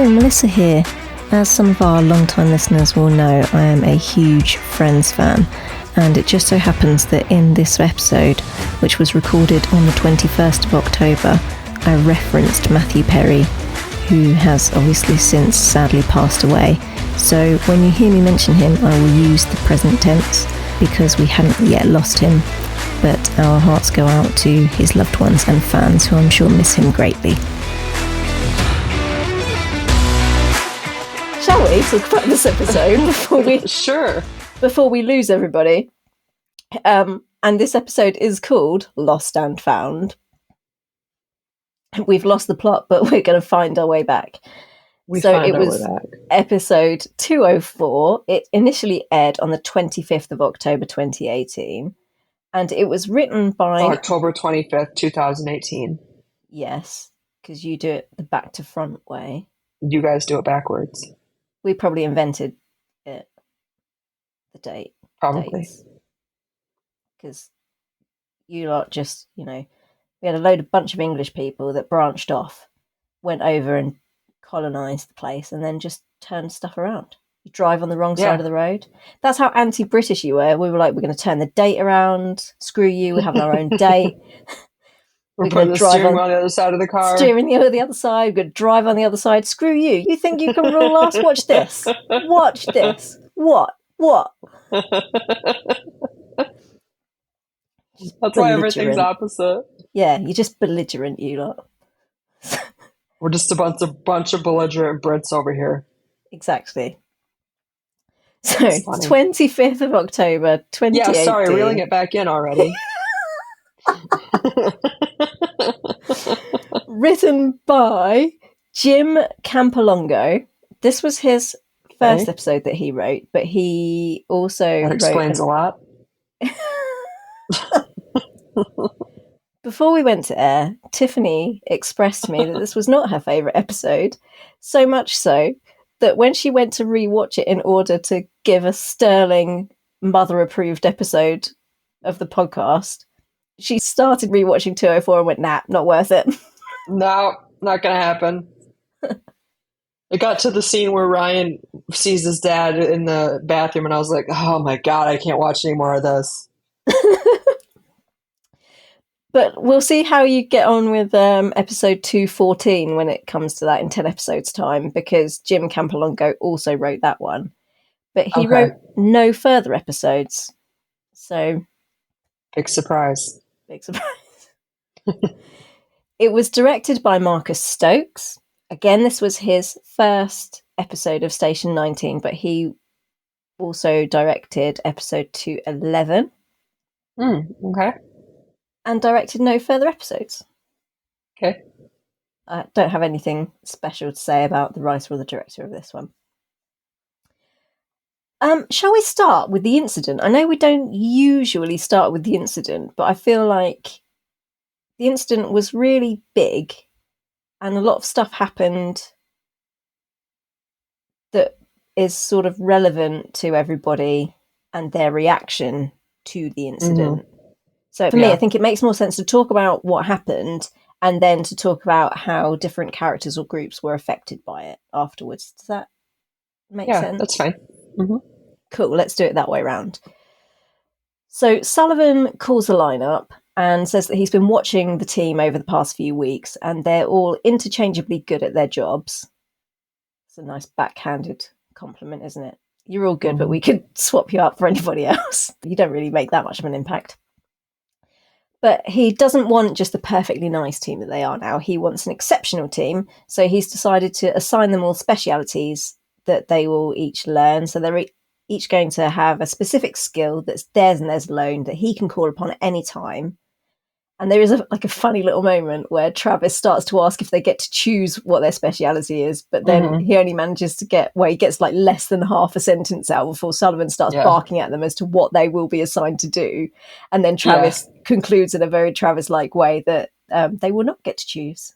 Melissa here. As some of our long-time listeners will know, I am a huge Friends fan, and it just so happens that in this episode, which was recorded on the 21st of October, I referenced Matthew Perry, who has obviously since sadly passed away. So when you hear me mention him, I will use the present tense because we hadn't yet lost him, but our hearts go out to his loved ones and fans who I'm sure miss him greatly. Shall we talk about this episode before we lose everybody? And this episode is called Lost and Found. We've lost the plot, but we're going to find our way back. It was episode 204. It initially aired on the 25th of October 2018, and it was written by October 25th, 2018. Yes, because you do it the back to front way. You guys do it backwards. We probably invented it. The date. Probably. Because you lot just, we had a bunch of English people that branched off, went over and colonised the place, and then just turned stuff around. You drive on the wrong side of the road. That's how anti-British you were. We were like, we're going to turn the date around. Screw you, we're having our own date. We're going to drive steering on the other side of the car. Steering the other side. We're going to drive on the other side. Screw you. You think you can rule us? Watch this. Watch this. What? That's why everything's opposite. Yeah, you're just belligerent, you lot. We're just a bunch of belligerent Brits over here. Exactly. So, 25th of October, 2018. Yeah, sorry, reeling it back in already. Written by Jim Campolongo. This was his first episode that he wrote, but he also That explains a lot. Before we went to air, Tiffany expressed to me that this was not her favourite episode, so much so that when she went to rewatch it in order to give a sterling mother-approved episode of the podcast, she started rewatching 204 and went, nah, not worth it. No, not going to happen. It got to the scene where Ryan sees his dad in the bathroom, and I was like, oh my God, I can't watch any more of this. But we'll see how you get on with episode 214 when it comes to that in 10 episodes' time, because Jim Campolongo also wrote that one. But he wrote no further episodes. So... Big surprise. It was directed by Marcus Stokes. Again, this was his first episode of Station 19, but he also directed episode 211. Okay. And directed no further episodes. Okay. I don't have anything special to say about the writer or the director of this one. Shall we start with the incident? I know we don't usually start with the incident, but I feel like the incident was really big and a lot of stuff happened that is sort of relevant to everybody and their reaction to the incident. Mm-hmm. So for me, I think it makes more sense to talk about what happened and then to talk about how different characters or groups were affected by it afterwards. Does that make sense? Yeah, that's fine. Mm-hmm. Cool, let's do it that way around. So Sullivan calls the lineup and says that he's been watching the team over the past few weeks and they're all interchangeably good at their jobs. It's a nice backhanded compliment, isn't it? You're all good, but we could swap you out for anybody else. You don't really make that much of an impact. But he doesn't want just the perfectly nice team that they are now. He wants an exceptional team. So he's decided to assign them all specialities that they will each learn. So they're each going to have a specific skill that's theirs and theirs alone that he can call upon at any time. And there is a funny little moment where Travis starts to ask if they get to choose what their speciality is, but then he only manages to get where he gets like less than half a sentence out before Sullivan starts barking at them as to what they will be assigned to do. And then Travis concludes in a very Travis-like way that they will not get to choose.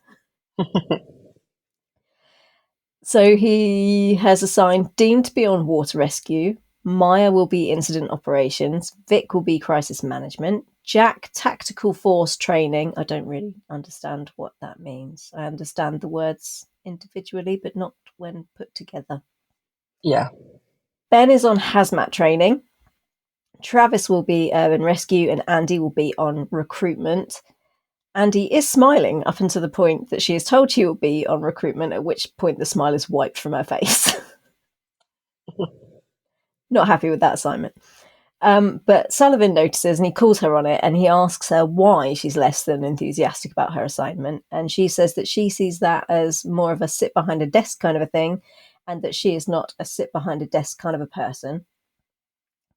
So he has assigned Dean to be on water rescue, Maya will be incident operations, Vic will be crisis management, Jack tactical force training. I don't really understand what that means. I understand the words individually, but not when put together. Yeah. Ben is on hazmat training. Travis will be urban rescue and Andy will be on recruitment. Andy is smiling up until the point that she is told she will be on recruitment, at which point the smile is wiped from her face. Not happy with that assignment. But Sullivan notices and he calls her on it and he asks her why she's less than enthusiastic about her assignment. And she says that she sees that as more of a sit behind a desk kind of a thing and that she is not a sit behind a desk kind of a person.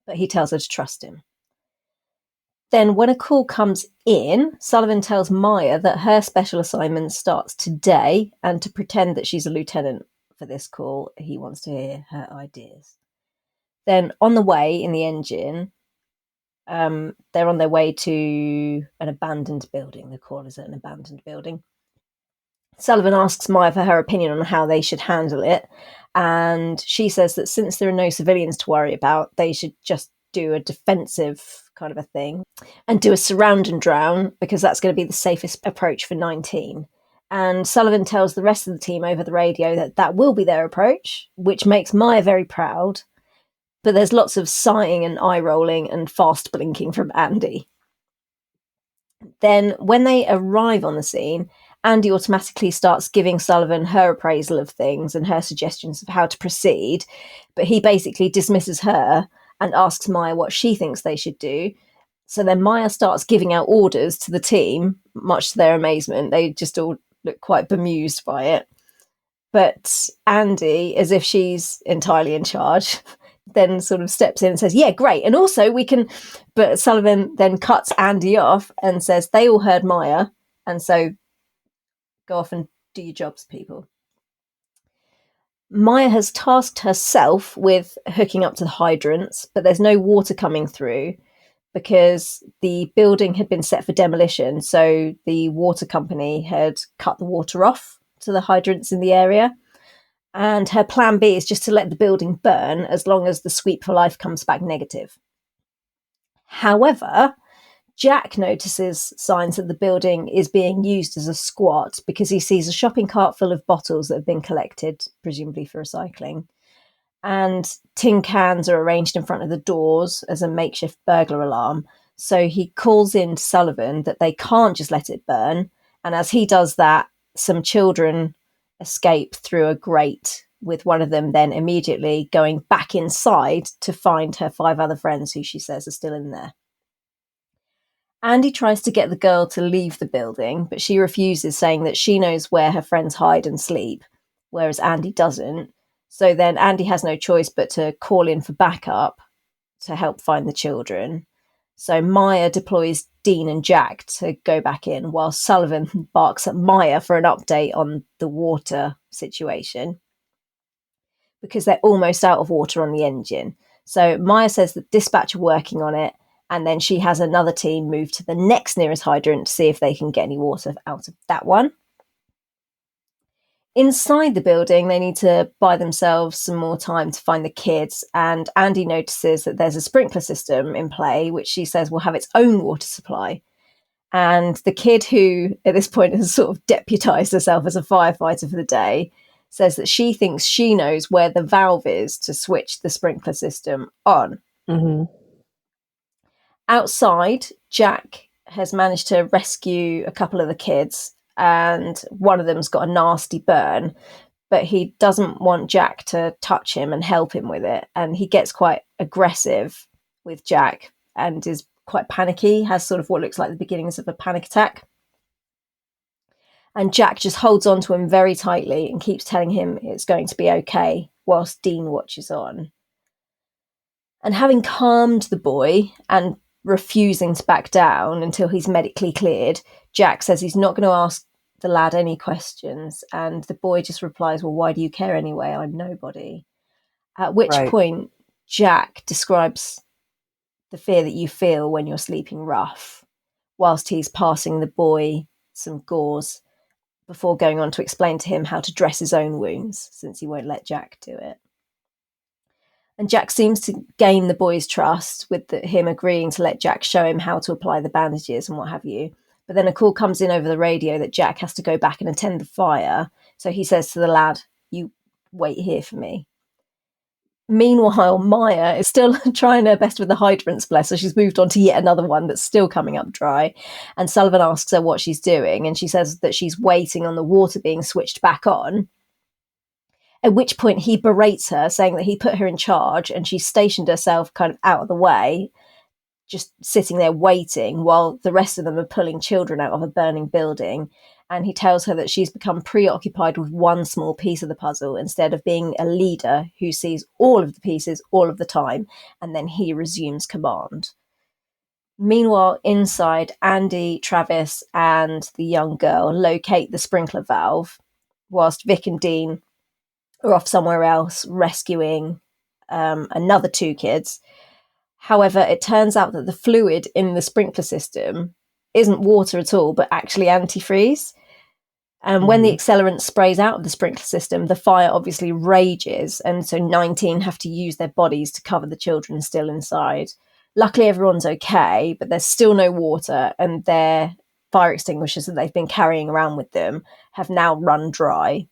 But he tells her to trust him. Then when a call comes in, Sullivan tells Maya that her special assignment starts today and to pretend that she's a lieutenant for this call, he wants to hear her ideas. Then on the way in the engine, they're on their way to an abandoned building. The call is at an abandoned building. Sullivan asks Maya for her opinion on how they should handle it. And she says that since there are no civilians to worry about, they should just do a defensive kind of a thing and do a surround and drown because that's going to be the safest approach for 19. And Sullivan tells the rest of the team over the radio that that will be their approach, which makes Maya very proud. But there's lots of sighing and eye rolling and fast blinking from Andy. Then when they arrive on the scene, Andy automatically starts giving Sullivan her appraisal of things and her suggestions of how to proceed, but he basically dismisses her and asks Maya what she thinks they should do. So then Maya starts giving out orders to the team, much to their amazement. They just all look quite bemused by it. But Andy, as if she's entirely in charge, then sort of steps in and says, yeah, great. And also we can, but Sullivan then cuts Andy off and says, they all heard Maya. And so go off and do your jobs, people. Maya has tasked herself with hooking up to the hydrants, but there's no water coming through because the building had been set for demolition. So the water company had cut the water off to the hydrants in the area. And her plan B is just to let the building burn as long as the sweep for life comes back negative. However, Jack notices signs that the building is being used as a squat because he sees a shopping cart full of bottles that have been collected, presumably for recycling. And tin cans are arranged in front of the doors as a makeshift burglar alarm. So he calls in to Sullivan that they can't just let it burn. And as he does that, some children escape through a grate, with one of them then immediately going back inside to find her 5 other friends who she says are still in there. Andy tries to get the girl to leave the building, but she refuses, saying that she knows where her friends hide and sleep, whereas Andy doesn't. So then Andy has no choice but to call in for backup to help find the children. So Maya deploys Dean and Jack to go back in, while Sullivan barks at Maya for an update on the water situation because they're almost out of water on the engine. So Maya says that dispatch are working on it, and then she has another team move to the next nearest hydrant to see if they can get any water out of that one. Inside the building, they need to buy themselves some more time to find the kids, and Andy notices that there's a sprinkler system in play, which she says will have its own water supply. And the kid, who at this point has sort of deputised herself as a firefighter for the day, says that she thinks she knows where the valve is to switch the sprinkler system on. Mm-hmm. Outside, Jack has managed to rescue a couple of the kids, and one of them's got a nasty burn, but he doesn't want Jack to touch him and help him with it. And he gets quite aggressive with Jack and is quite panicky, has sort of what looks like the beginnings of a panic attack. And Jack just holds on to him very tightly and keeps telling him it's going to be okay, whilst Dean watches on. And having calmed the boy and refusing to back down until he's medically cleared, Jack says he's not going to ask the lad any questions, and the boy just replies, well, why do you care anyway? I'm nobody. At which point Jack describes the fear that you feel when you're sleeping rough, whilst he's passing the boy some gauze before going on to explain to him how to dress his own wounds, since he won't let Jack do it. And Jack seems to gain the boy's trust with him agreeing to let Jack show him how to apply the bandages and what have you. But then a call comes in over the radio that Jack has to go back and attend the fire. So he says to the lad, you wait here for me. Meanwhile, Maya is still trying her best with the hydrants, bless her. She's moved on to yet another one that's still coming up dry. And Sullivan asks her what she's doing, and she says that she's waiting on the water being switched back on. At which point he berates her, saying that he put her in charge and she's stationed herself kind of out of the way, just sitting there waiting while the rest of them are pulling children out of a burning building. And he tells her that she's become preoccupied with one small piece of the puzzle instead of being a leader who sees all of the pieces all of the time, and then he resumes command. Meanwhile, inside, Andy, Travis, and the young girl locate the sprinkler valve, whilst Vic and Dean are off somewhere else rescuing another two kids. However, it turns out that the fluid in the sprinkler system isn't water at all, but actually antifreeze. And when the accelerant sprays out of the sprinkler system, the fire obviously rages. And so 19 have to use their bodies to cover the children still inside. Luckily, everyone's okay, but there's still no water. And their fire extinguishers that they've been carrying around with them have now run dry.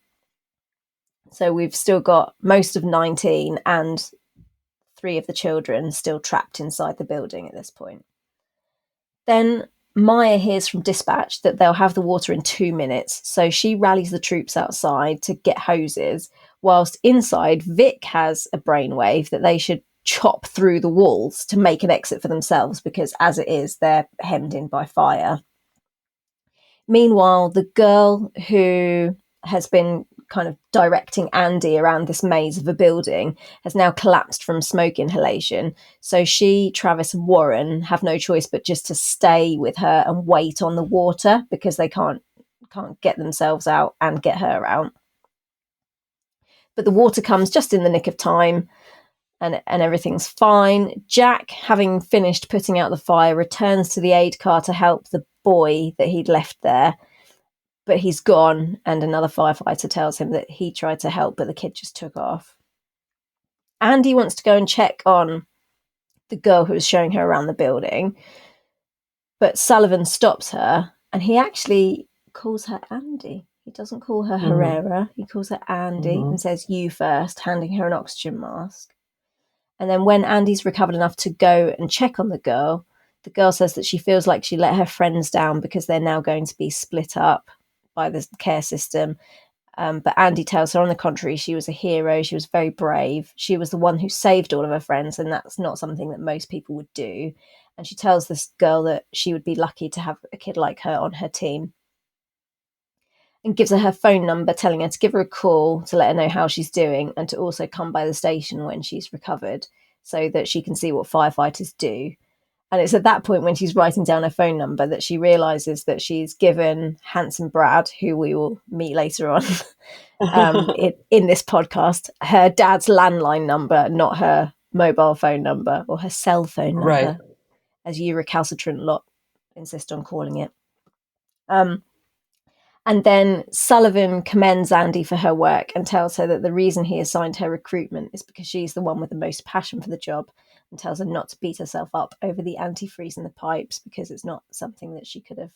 So we've still got most of 19 and 3 of the children still trapped inside the building at this point. Then Maya hears from dispatch that they'll have the water in 2 minutes, so she rallies the troops outside to get hoses, whilst inside Vic has a brainwave that they should chop through the walls to make an exit for themselves, because as it is, they're hemmed in by fire. Meanwhile, the girl who has been kind of directing Andy around this maze of a building has now collapsed from smoke inhalation. So she, Travis, and Warren have no choice but just to stay with her and wait on the water, because they can't get themselves out and get her out. But the water comes just in the nick of time, and everything's fine. Jack, having finished putting out the fire, returns to the aid car to help the boy that he'd left there. But he's gone, and another firefighter tells him that he tried to help, but the kid just took off. Andy wants to go and check on the girl who was showing her around the building, but Sullivan stops her, and he actually calls her Andy. He doesn't call her Herrera. He calls her Andy and says, "You first," handing her an oxygen mask. And then when Andy's recovered enough to go and check on the girl says that she feels like she let her friends down because they're now going to be split up by the care system. But Andy tells her, on the contrary, she was a hero. She was very brave. She was the one who saved all of her friends, and that's not something that most people would do. And she tells this girl that she would be lucky to have a kid like her on her team, and gives her phone number, telling her to give her a call to let her know how she's doing, and to also come by the station when she's recovered so that she can see what firefighters do. And it's at that point, when she's writing down her phone number, that she realises that she's given Handsome Brad, who we will meet later on in this podcast, her dad's landline number, not her mobile phone number or her cell phone number, Right. as you recalcitrant lot insist on calling it. And then Sullivan commends Andy for her work and tells her that the reason he assigned her recruitment is because she's the one with the most passion for the job, and tells her not to beat herself up over the antifreeze in the pipes, because it's not something that she could have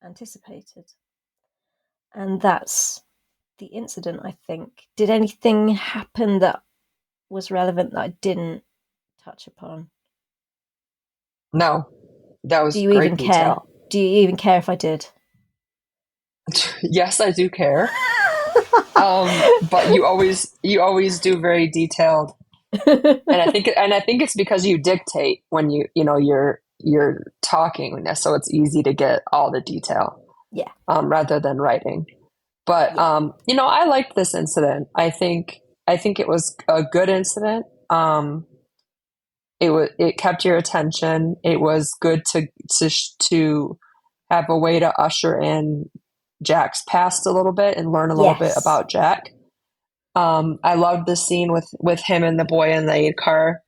anticipated. And that's the incident, I think. Did anything happen that was relevant that I didn't touch upon? No, that was Do you great even detail. care? Do you even care if I did? Yes, I do care. But you always do very detailed, and I think it's because you dictate when you're talking, so it's easy to get all the detail. Yeah. Rather than writing. But I liked this incident. I think it was a good incident. It kept your attention. It was good to have a way to usher in Jack's past a little bit and learn a little bit about Jack. I loved the scene with him and the boy in the aid car.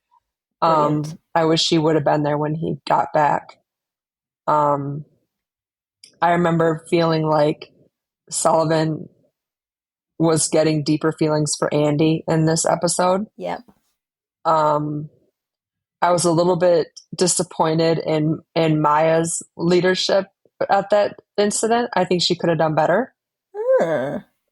I wish she would have been there when he got back. I remember feeling like Sullivan was getting deeper feelings for Andy in this episode. Yep. I was a little bit disappointed in Maya's leadership at that incident. I think she could have done better.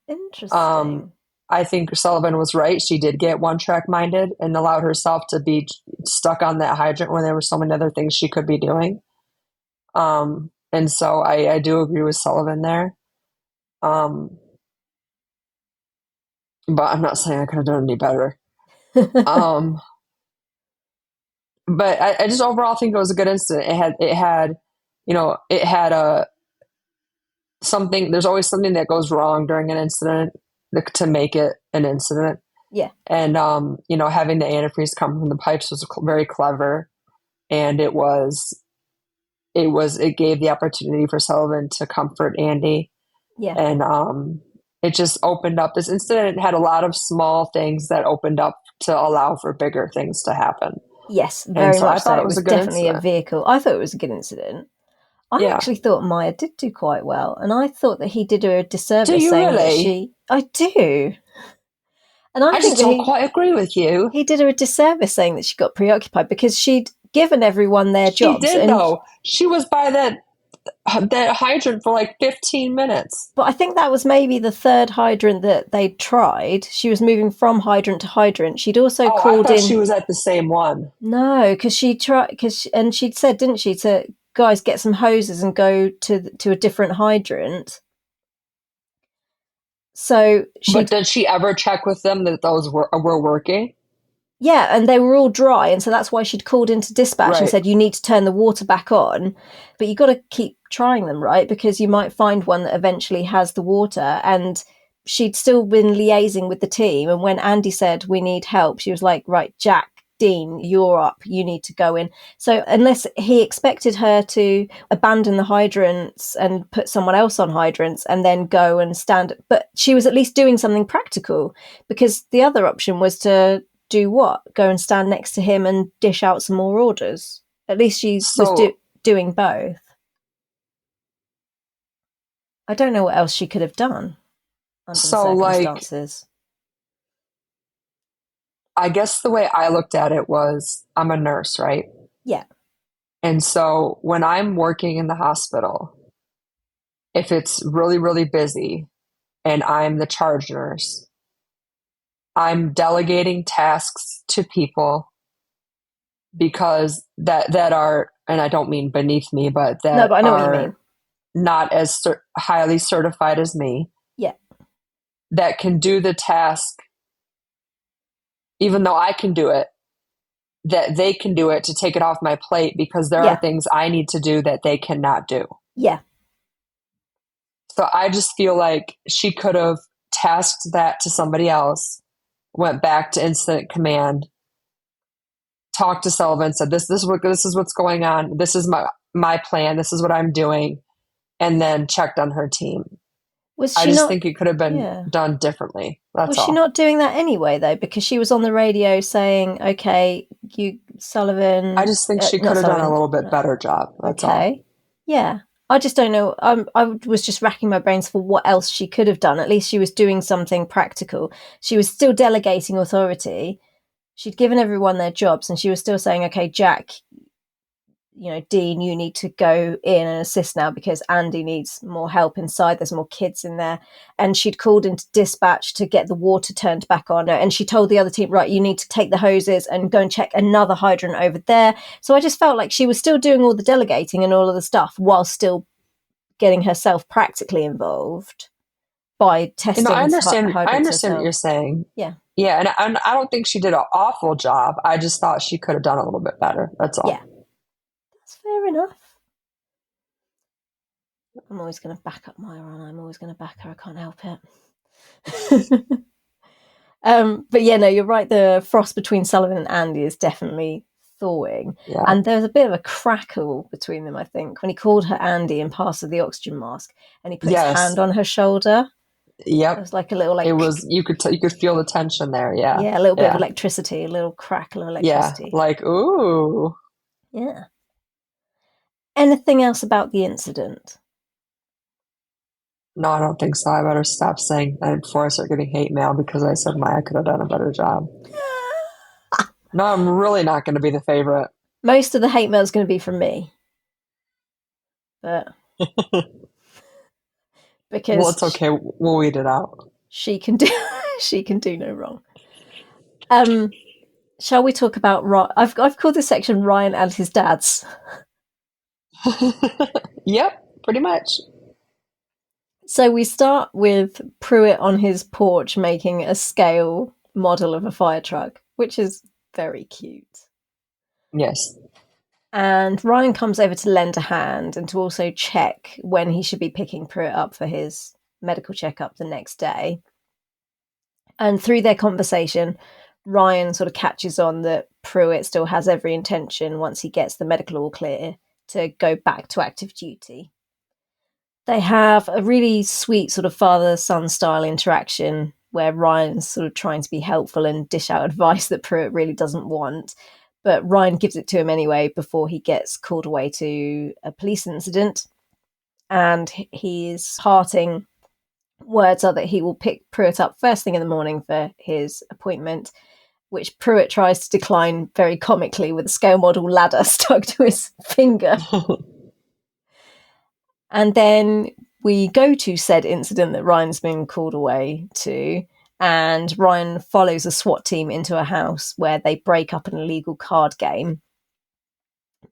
Interesting. I think Sullivan was right. She did get one track minded and allowed herself to be stuck on that hydrant when there were so many other things she could be doing. And so I do agree with Sullivan there. But I'm not saying I could have done any better. But I just overall think it was a good incident. It had a something. There's always something that goes wrong during an incident to make it an incident. Yeah. And having the antifreeze come from the pipes was very clever, and it gave the opportunity for Sullivan to comfort Andy. Yeah. And it just opened up. This incident had a lot of small things that opened up to allow for bigger things to happen. Yes, very much I thought so. it was definitely incident. A vehicle. I thought it was a good incident. I actually thought Maya did do quite well, and I thought that he did her a disservice. Do you saying really? I do. And I think just don't quite agree with you. He did her a disservice saying that she got preoccupied because she'd given everyone their jobs. She did, though. She was by that hydrant for like 15 minutes. But I think that was maybe the third hydrant that they'd tried. She was moving from hydrant to hydrant. She'd also called in. She was at the same one. No, because she tried. And she'd said, didn't she, to guys get some hoses and go to a different hydrant. So but did she ever check with them that those were working? Yeah, and they were all dry, and so that's why she'd called into dispatch and said, you need to turn the water back on. But you got to keep trying them, right? Because you might find one that eventually has the water. And she'd still been liaising with the team. And when Andy said, we need help, she was like, right, Jack, Dean, you're up. You need to go in. So unless he expected her to abandon the hydrants and put someone else on hydrants and then go and stand, but she was at least doing something practical, because the other option was to do what? Go and stand next to him and dish out some more orders. At least she was doing both. I don't know what else she could have done under the circumstances. I guess the way I looked at it was, I'm a nurse, right? Yeah. And so when I'm working in the hospital, if it's really, really busy and I'm the charge nurse, I'm delegating tasks to people because that are, and I don't mean beneath me, but that but I know what you mean. Not as highly certified as me. Yeah. That can do the task, even though I can do it, that they can do it to take it off my plate, because there are things I need to do that they cannot do. Yeah. So I just feel like she could have tasked that to somebody else, went back to incident command, talked to Sullivan, said, this is what's going on. This is my plan. This is what I'm doing. And then checked on her team. I just think it could have been done differently. That's all. Was she not doing that anyway, though? Because she was on the radio saying, okay, you, Sullivan. I just think she could have done a little bit better job. That's all. Yeah. I just don't know. I was just racking my brains for what else she could have done. At least she was doing something practical. She was still delegating authority. She'd given everyone their jobs, and she was still saying, okay, Jack, Dean, you need to go in and assist now because Andy needs more help inside. There's more kids in there. And she'd called into dispatch to get the water turned back on. And she told the other team, right, you need to take the hoses and go and check another hydrant over there. So I just felt like she was still doing all the delegating and all of the stuff while still getting herself practically involved by testing. I understand what you're saying. Yeah. Yeah. And I don't think she did an awful job. I just thought she could have done a little bit better. That's all. Yeah. Fair enough. I'm always going to back up Myra, and I'm always going to back her. I can't help it. But yeah, no, you're right. The frost between Sullivan and Andy is definitely thawing. Yeah. And there's a bit of a crackle between them, I think, when he called her Andy and passed her the oxygen mask, and he put his hand on her shoulder. Yep. It was like a little, it was, you could feel the tension there. Yeah. Yeah, a little bit of electricity, a little crackle of electricity. Yeah, like, ooh. Yeah. Anything else about the incident? No, I don't think so. I better stop saying that before I start getting hate mail because I said Maya could have done a better job. No, I'm really not going to be the favorite. Most of the hate mail is going to be from me. But because it's okay. We'll weed it out. She can do She can do no wrong. Shall we talk about I've called this section Ryan and his dads. Yep, pretty much. So we start with Pruitt on his porch making a scale model of a fire truck, which is very cute. Yes. And Ryan comes over to lend a hand and to also check when he should be picking Pruitt up for his medical checkup the next day. And through their conversation, Ryan sort of catches on that Pruitt still has every intention, once he gets the medical all clear, to go back to active duty. They have a really sweet sort of father-son style interaction where Ryan's sort of trying to be helpful and dish out advice that Pruitt really doesn't want. But Ryan gives it to him anyway before he gets called away to a police incident. And his parting words are that he will pick Pruitt up first thing in the morning for his appointment, which Pruitt tries to decline very comically with a scale model ladder stuck to his finger. And then we go to said incident that Ryan's been called away to, and Ryan follows a SWAT team into a house where they break up an illegal card game.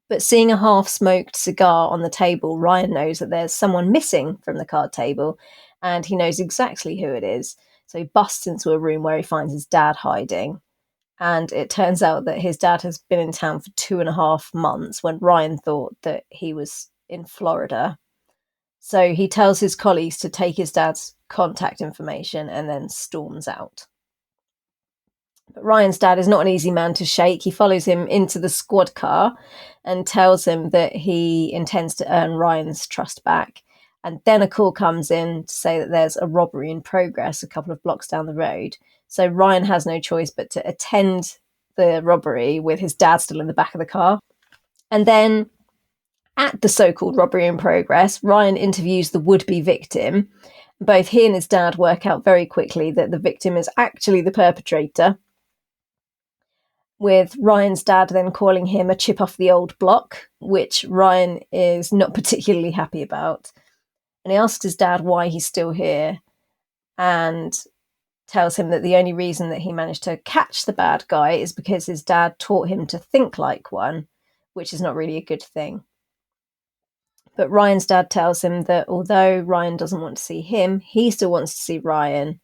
But seeing a half-smoked cigar on the table, Ryan knows that there's someone missing from the card table, and he knows exactly who it is. So he busts into a room where he finds his dad hiding. And it turns out that his dad has been in town for 2.5 months when Ryan thought that he was in Florida. So he tells his colleagues to take his dad's contact information and then storms out. But Ryan's dad is not an easy man to shake. He follows him into the squad car and tells him that he intends to earn Ryan's trust back. And then a call comes in to say that there's a robbery in progress a couple of blocks down the road. So Ryan has no choice but to attend the robbery with his dad still in the back of the car. And then at the so-called robbery in progress, Ryan interviews the would-be victim. Both he and his dad work out very quickly that the victim is actually the perpetrator, with Ryan's dad then calling him a chip off the old block, which Ryan is not particularly happy about. And he asks his dad why he's still here and tells him that the only reason that he managed to catch the bad guy is because his dad taught him to think like one, which is not really a good thing. But Ryan's dad tells him that although Ryan doesn't want to see him, he still wants to see Ryan.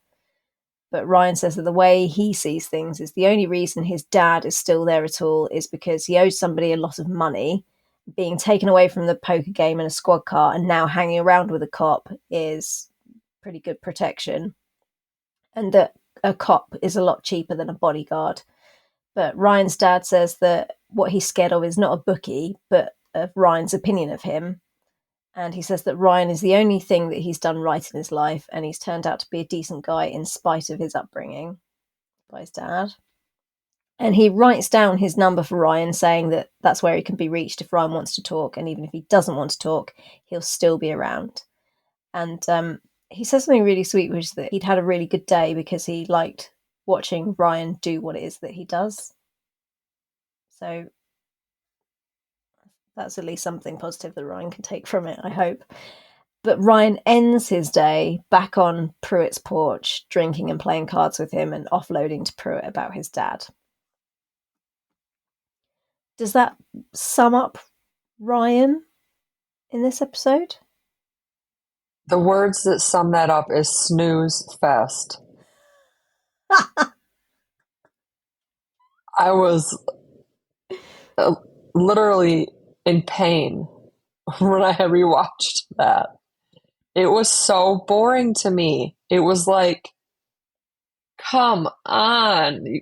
But Ryan says that the way he sees things is the only reason his dad is still there at all is because he owes somebody a lot of money. Being taken away from the poker game in a squad car and now hanging around with a cop is pretty good protection. And that a cop is a lot cheaper than a bodyguard. But Ryan's dad says that what he's scared of is not a bookie, but of Ryan's opinion of him. And he says that Ryan is the only thing that he's done right in his life, and he's turned out to be a decent guy in spite of his upbringing by his dad. And he writes down his number for Ryan, saying that that's where he can be reached if Ryan wants to talk, and even if he doesn't want to talk, he'll still be around. And he says something really sweet, which is that he'd had a really good day because he liked watching Ryan do what it is that he does. So that's at least something positive that Ryan can take from it, I hope. But Ryan ends his day back on Pruitt's porch, drinking and playing cards with him and offloading to Pruitt about his dad. Does that sum up Ryan in this episode? The words that sum that up is snooze fest. I was literally in pain when I had rewatched that. It was so boring to me. It was like, come on.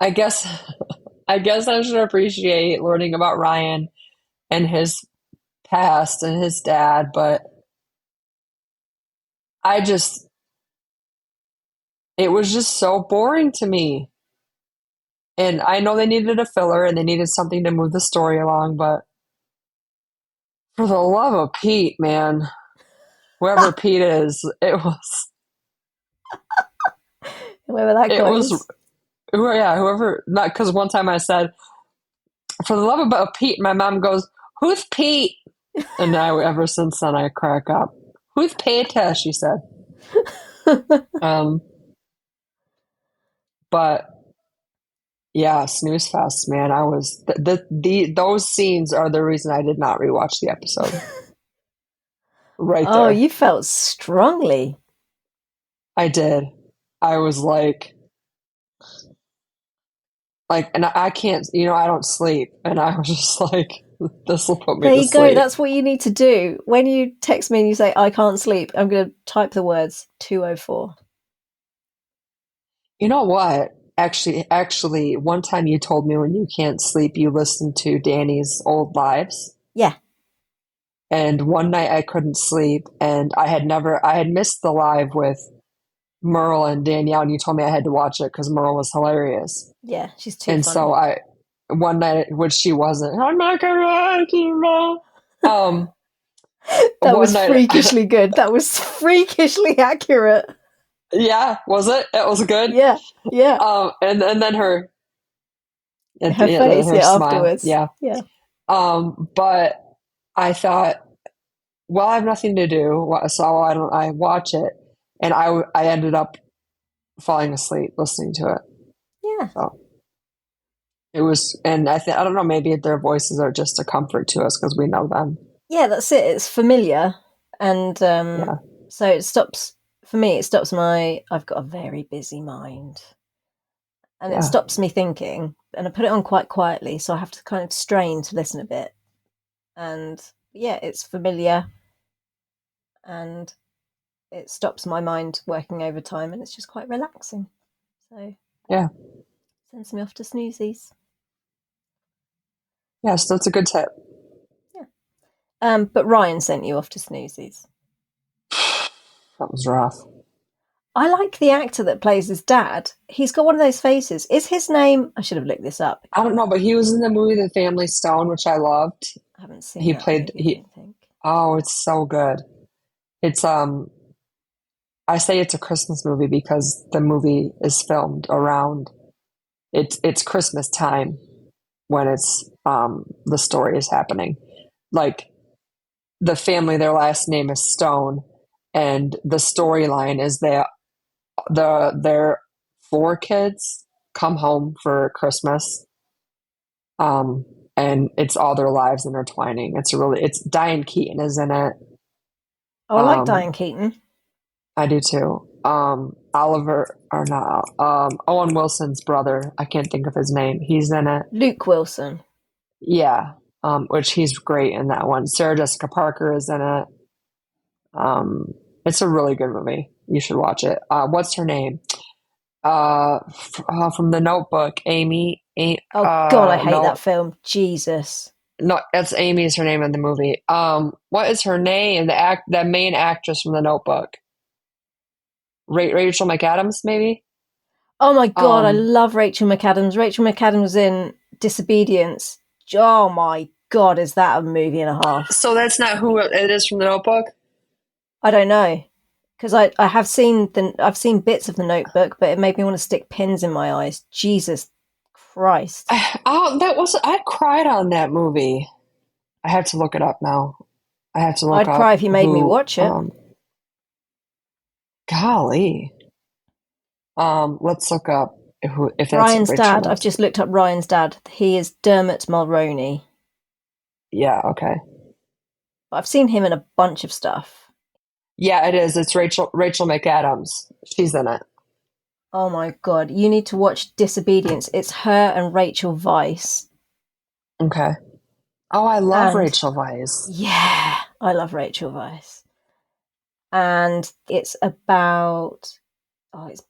I guess I should appreciate learning about Ryan and his past and his dad, but it was just so boring to me. And I know they needed a filler and they needed something to move the story along, but for the love of Pete, man, whoever Pete is, it was whoever that guy is. Whoever, not because one time I said, for the love of Pete, my mom goes, who's Pete? And now ever since then I crack up. Who's Peter? She said. Um, but yeah, snooze fest, man. I was those scenes are the reason I did not rewatch the episode. Right Oh, there, you felt strongly. I did. I was and I can't, I don't sleep, and I was just like, this will put me There to you go. sleep. That's what you need to do. When you text me and you say, I can't sleep, I'm going to type the words 204. You know what? Actually, one time you told me when you can't sleep, you listen to Danny's old lives. Yeah. And one night I couldn't sleep, and I had missed the live with Merle and Danielle, and you told me I had to watch it because Merle was hilarious. Yeah. She's too And so funny. one night, which she wasn't, I'm not gonna lie to you, Merle. That One was night, freakishly good. That was freakishly accurate. yeah, was it? It was good. Yeah. Yeah. And then Her face. her Yeah. smile, Afterwards. yeah. Yeah. But I thought, well, I have nothing to do, so I watch it, and I ended up falling asleep listening to it. Yeah. So it was, and I don't know, maybe their voices are just a comfort to us because we know them. Yeah. That's it. It's familiar. And Yeah, so it stops, for me, it stops I've got a very busy mind. And it yeah, stops me thinking. And I put it on quite quietly. So I have to kind of strain to listen a bit. And yeah, it's familiar. And it stops my mind working overtime, and it's just quite relaxing. So yeah. sends me off to snoozies. Yes, that's a good tip. Yeah. But Ryan sent you off to snoozies. That was rough. I like the actor that plays his dad. He's got one of those faces. Is his name? I should have looked this up. I don't know, but he was in the movie The Family Stone, which I loved. I haven't seen He that played movie, I he. don't think. Oh, it's so good. It's I say it's a Christmas movie because the movie is filmed around it's Christmas time when it's the story is happening. Like the family, their last name is Stone, and the storyline is that their four kids come home for Christmas, um, and it's all their lives intertwining. It's Diane Keaton is in it. Oh, I like Um, Diane Keaton. I do too. Oliver or not Owen Wilson's brother. I can't think of his name. He's in it. Luke Wilson. Yeah, which he's great in that one. Sarah Jessica Parker is in it. It's a really good movie. You should watch it. What's her name? From The Notebook, Amy. Oh God, I hate that No, film. Jesus. no, that's Amy's her name in the movie. What is her name? The main actress from The Notebook, Rachel McAdams, maybe. Oh my God, I Um, love Rachel McAdams. Rachel McAdams was in Disobedience. Oh my God, is that a movie and a half? so that's not who it is from The Notebook. I don't know, because I have seen I've seen bits of the Notebook, but it made me want to stick pins in my eyes. Jesus Christ! Oh, that was I cried on that movie. I have to look it up now. I have to look I'd cry up if you made me who. watch it. Golly. Let's look up who if that's Ryan's Rachel. dad. I've just looked up Ryan's dad. He is Dermot Mulroney. Yeah. Okay. I've seen him in a bunch of stuff. Yeah, it is. It's Rachel McAdams. She's in it. Oh my God, you need to watch Disobedience. It's her and Rachel Weisz. Okay. Oh, I love And Rachel Weisz. yeah, I love Rachel Weisz. And it's about it's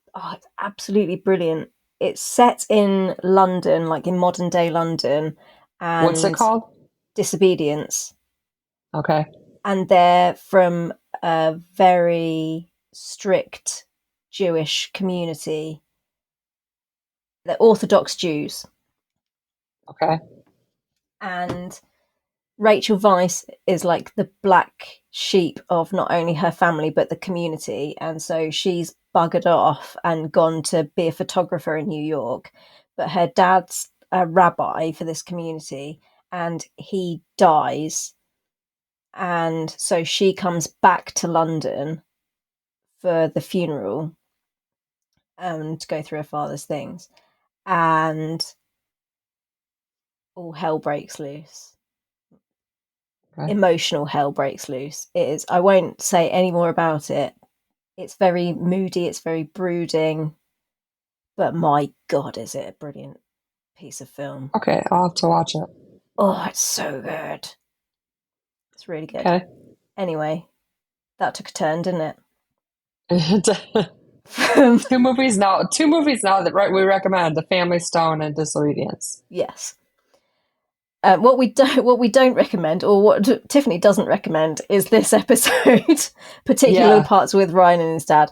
absolutely brilliant. It's set in London, like in modern day London, What's it and called? Disobedience. Okay. And they're from a very strict Jewish community. They're Orthodox Jews. Okay. And Rachel Weisz is like the black sheep of not only her family but the community, and so she's buggered off and gone to be a photographer in New York. But her dad's a rabbi for this community, and he dies, and so she comes back to London for the funeral and go through her father's things, and all hell breaks loose. Okay. Emotional hell breaks loose. It is. I won't say any more about it. It's very moody. It's very brooding. But my God, is it a brilliant piece of film. Okay, I'll have to watch it. Oh, it's so good. It's really good. Okay. Anyway, that took a turn, didn't it? Two movies now that we recommend: The Family Stone and Disobedience. Yes. What we don't recommend, or what Tiffany doesn't recommend, is this episode, particular parts with Ryan and his dad.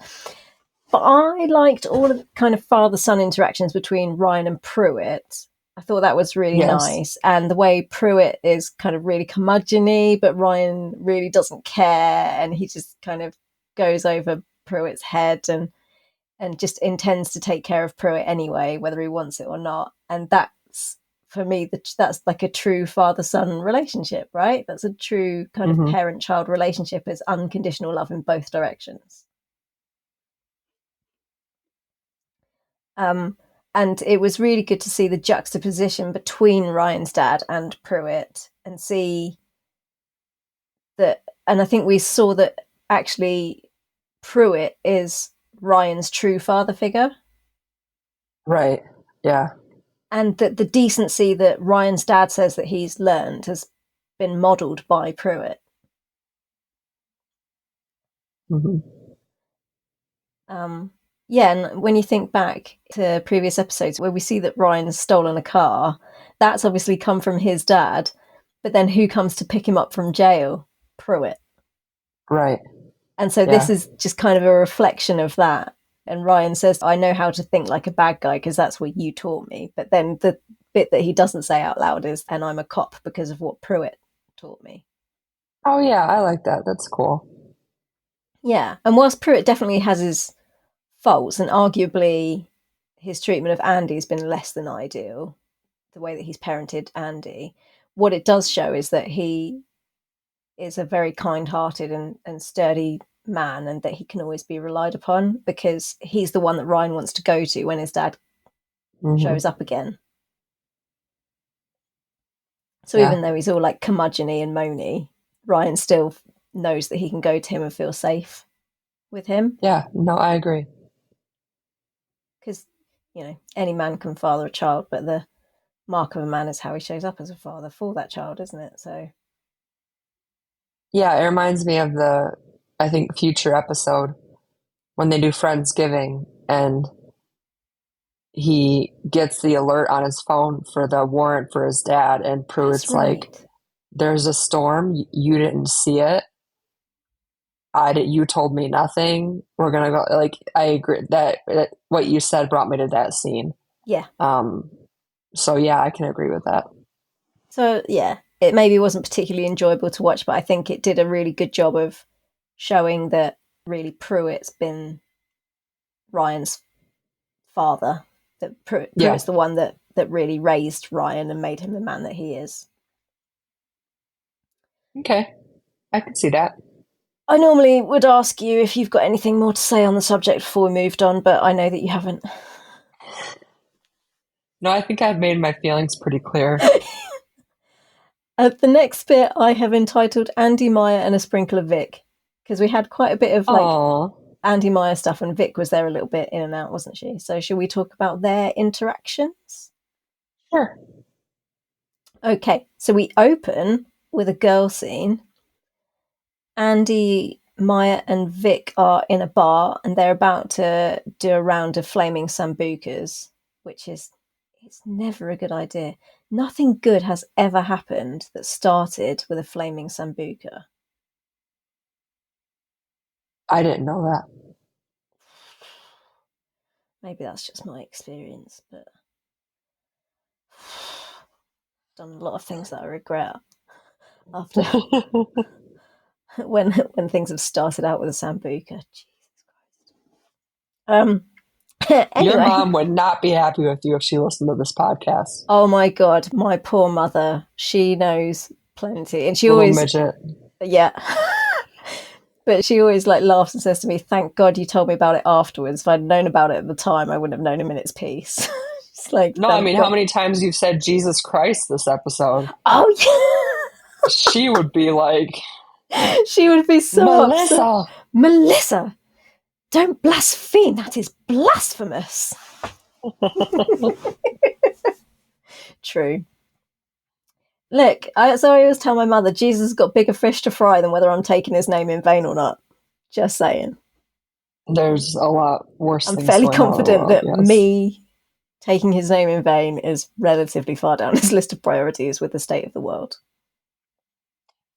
But I liked all of the kind of father-son interactions between Ryan and Pruitt. I thought that was really nice. And the way Pruitt is kind of really curmudgeon-y, but Ryan really doesn't care, and he just kind of goes over Pruitt's head and just intends to take care of Pruitt anyway, whether he wants it or not. And that's, for me, that's like a true father-son relationship, right? That's a true kind of parent-child relationship. It's unconditional love in both directions. And it was really good to see the juxtaposition between Ryan's dad and Pruitt, and see that. And I think we saw that actually Pruitt is Ryan's true father figure. Right. Yeah. And that the decency that Ryan's dad says that he's learned has been modelled by Pruitt. Yeah, and when you think back to previous episodes where we see that Ryan's stolen a car, that's obviously come from his dad. But then who comes to pick him up from jail? Pruitt. Right. And so this is just kind of a reflection of that. And Ryan says, I know how to think like a bad guy because that's what you taught me. But then the bit that he doesn't say out loud is, and I'm a cop because of what Pruitt taught me. Oh, yeah, I like that. That's cool. Yeah. And whilst Pruitt definitely has his faults, and arguably his treatment of Andy has been less than ideal, the way that he's parented Andy, what it does show is that he is a very kind-hearted and sturdy man, and that he can always be relied upon because he's the one that Ryan wants to go to when his dad shows up again. So even though he's all like curmudgeon-y and moany, Ryan still knows that he can go to him and feel safe with him. Yeah, no, I agree. Because, any man can father a child, but the mark of a man is how he shows up as a father for that child, isn't it? So yeah, it reminds me of the, I think, future episode when they do Friendsgiving and he gets the alert on his phone for the warrant for his dad, and Pruitt's like, there's a storm, you didn't see it, you told me nothing, we're gonna go. Like, I agree that what you said brought me to that scene. So yeah, I can agree with that. So yeah, it maybe wasn't particularly enjoyable to watch, but I think it did a really good job of showing that really Pruitt's been Ryan's father, that Pruitt's the one that really raised Ryan and made him the man that he is. Okay, I can see that. I normally would ask you if you've got anything more to say on the subject before we moved on, but I know that you haven't. No, I think I've made my feelings pretty clear. The next bit I have entitled Andy Meyer and a Sprinkle of Vic, because we had quite a bit of Andy Meyer stuff, and Vic was there a little bit in and out, wasn't she? So should we talk about their interactions? Sure. Okay, so we open with a girl scene. Andy Meyer and Vic are in a bar and they're about to do a round of flaming sambucas, which is, it's never a good idea. Nothing good has ever happened that started with a flaming sambuca. I didn't know that. Maybe that's just my experience, but I've done a lot of things that I regret after when things have started out with a sambuca. Jesus Christ. Anyway. Your mom would not be happy with you if she listened to this podcast. Oh my God, my poor mother. She knows plenty, and she Little always midget. Yeah. But she always like laughs and says to me, "Thank God you told me about it afterwards. If I'd known about it at the time, I wouldn't have known a minute's peace." It's like, No, I thank mean, how God. many times you've said Jesus Christ this episode? Oh She would be like, yeah, she would be so upset. Melissa. Melissa, don't blaspheme. That is blasphemous. True. Look, so I always tell my mother, Jesus has got bigger fish to fry than whether I'm taking his name in vain or not. Just saying. There's a lot worse I'm things fairly going on in the confident world, that yes. me taking his name in vain is relatively far down his list of priorities with the state of the world.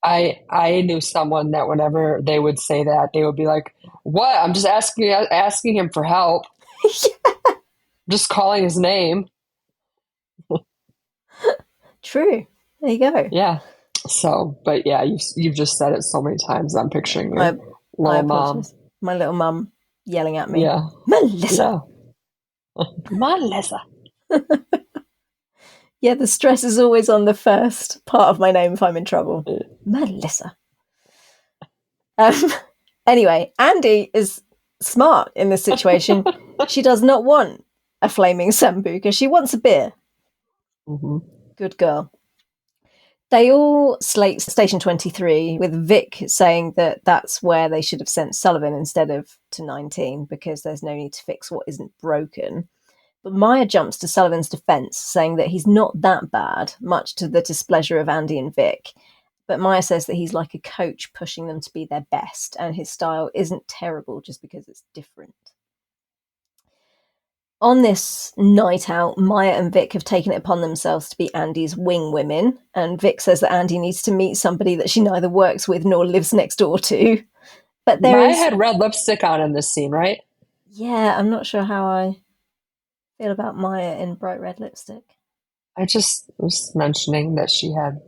I knew someone that whenever they would say that, they would be like, "What? I'm just asking him for help. Yeah, Just calling his name." true. There you go. Yeah. So, but yeah, you've just said it so many times. I'm picturing your I little mom. apologise. My little mum yelling at me, Yeah. Melissa. Yeah. Melissa. Yeah, the stress is always on the first part of my name if I'm in trouble. Melissa. Um, anyway, Andy is smart in this situation. She does not want a flaming sambuca. She wants a beer. Mm-hmm. Good girl. They all slate Station 23, with Vic saying that that's where they should have sent Sullivan instead of to 19 because there's no need to fix what isn't broken. But Maya jumps to Sullivan's defense, saying that he's not that bad, much to the displeasure of Andy and Vic. But Maya says that he's like a coach pushing them to be their best, and his style isn't terrible just because it's different. On this night out, Maya and Vic have taken it upon themselves to be Andy's wing women, and Vic says that Andy needs to meet somebody that she neither works with nor lives next door to. But there Maya is... had red lipstick on in this scene, right? Yeah, I'm not sure how I feel about Maya in bright red lipstick. I just was mentioning that she had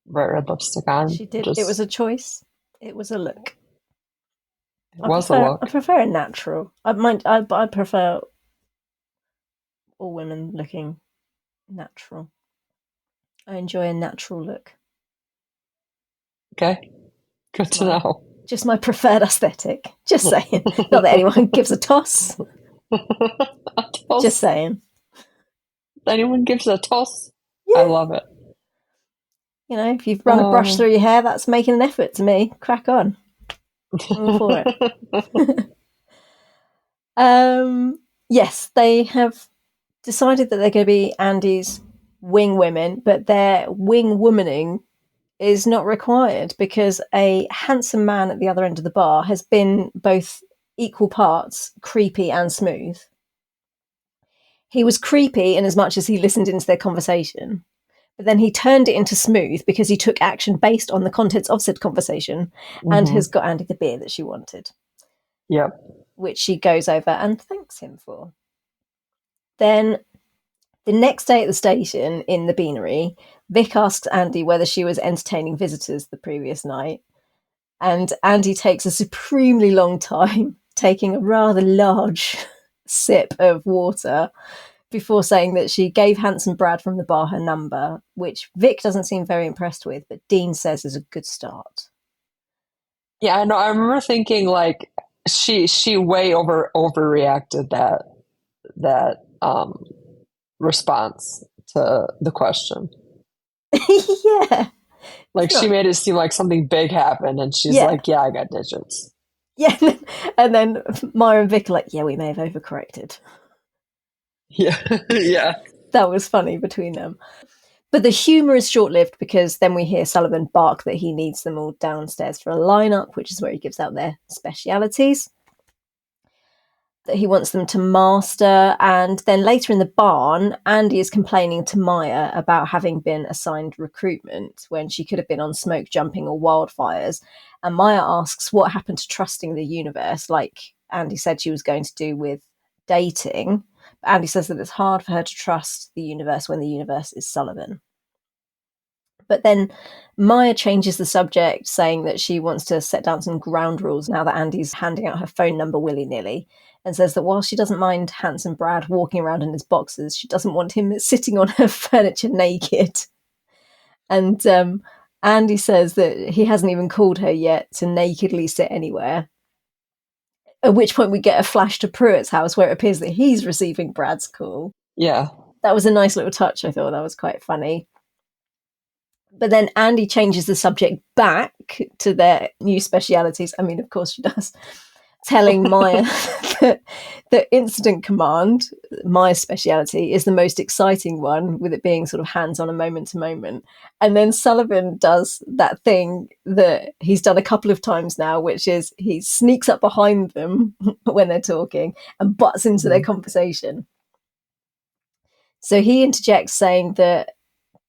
bright red lipstick on. She did. It was Just a choice. It was a look. it I was a prefer. I look. prefer a natural. I prefer all women looking natural. I enjoy a natural look. Okay. Good to know. Just my preferred aesthetic. Just saying. Not that anyone gives a toss. Just saying. Anyone gives a toss? Yeah. I love it. You know, if you've run a brush through your hair, that's making an effort to me. Crack on. I'm all for it. Yes, they have decided that they're going to be Andy's wing women, but their wing womaning is not required because a handsome man at the other end of the bar has been both equal parts creepy and smooth. He was creepy in as much as he listened into their conversation, but then he turned it into smooth because he took action based on the contents of said conversation and has got Andy the beer that she wanted. Yep. Which she goes over and thanks him for. Then the next day at the station in the Beanery, Vic asks Andy whether she was entertaining visitors the previous night. And Andy takes a supremely long time, taking a rather large sip of water before saying that she gave Handsome Brad from the bar her number, which Vic doesn't seem very impressed with, but Dean says is a good start. Yeah, I know. I remember thinking like she way overreacted that response to the question. Yeah. Like she made it seem like something big happened, and she's like, "Yeah, I got digits." Yeah, and then Maya and Vic are like, "Yeah, we may have overcorrected." Yeah, yeah. That was funny between them. But the humour is short-lived because then we hear Sullivan bark that he needs them all downstairs for a lineup, which is where he gives out their specialities that he wants them to master. And then later in the barn, Andy is complaining to Maya about having been assigned recruitment when she could have been on smoke jumping or wildfires. And Maya asks what happened to trusting the universe, like Andy said she was going to do with dating. But Andy says that it's hard for her to trust the universe when the universe is Sullivan. But then Maya changes the subject, saying that she wants to set down some ground rules now that Andy's handing out her phone number willy-nilly, and says that while she doesn't mind Handsome Brad walking around in his boxers, she doesn't want him sitting on her furniture naked. And Andy says that he hasn't even called her yet to nakedly sit anywhere. At which point we get a flash to Pruitt's house where it appears that he's receiving Brad's call. Yeah. That was a nice little touch. I thought that was quite funny. But then Andy changes the subject back to their new specialities. I mean, of course she does. Telling Maya that the incident command, Maya's speciality, is the most exciting one, with it being sort of hands-on and moment to moment. And then Sullivan does that thing that he's done a couple of times now, which is he sneaks up behind them when they're talking and butts into their conversation. So he interjects saying that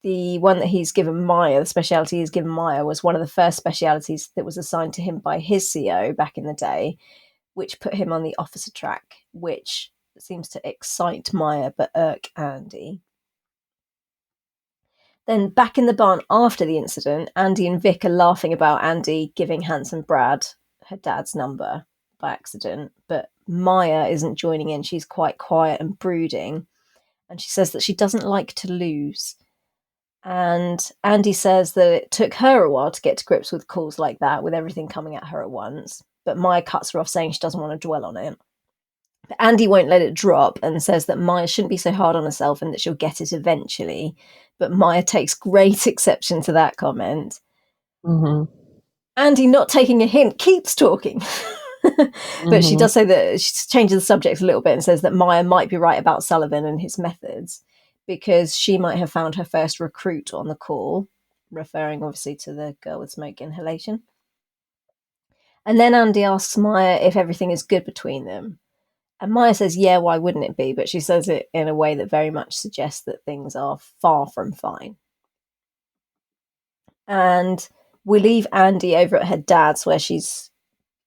the one that he's given Maya, the speciality he's given Maya, was one of the first specialities that was assigned to him by his CO back in the day, which put him on the officer track, which seems to excite Maya but irk Andy. Then back in the barn after the incident, Andy and Vic are laughing about Andy giving handsome Brad her dad's number by accident, but Maya isn't joining in. She's quite quiet and brooding, and she says that she doesn't like to lose. And Andy says that it took her a while to get to grips with calls like that, with everything coming at her at once. But Maya cuts her off, saying she doesn't want to dwell on it. But Andy won't let it drop and says that Maya shouldn't be so hard on herself and that she'll get it eventually. But Maya takes great exception to that comment. Mm-hmm. Andy, not taking a hint, keeps talking. But she does say that she changes the subject a little bit and says that Maya might be right about Sullivan and his methods, because she might have found her first recruit on the call, referring obviously to the girl with smoke inhalation. And then Andy asks Maya if everything is good between them. And Maya says, yeah, why wouldn't it be? But she says it in a way that very much suggests that things are far from fine. And we leave Andy over at her dad's, where she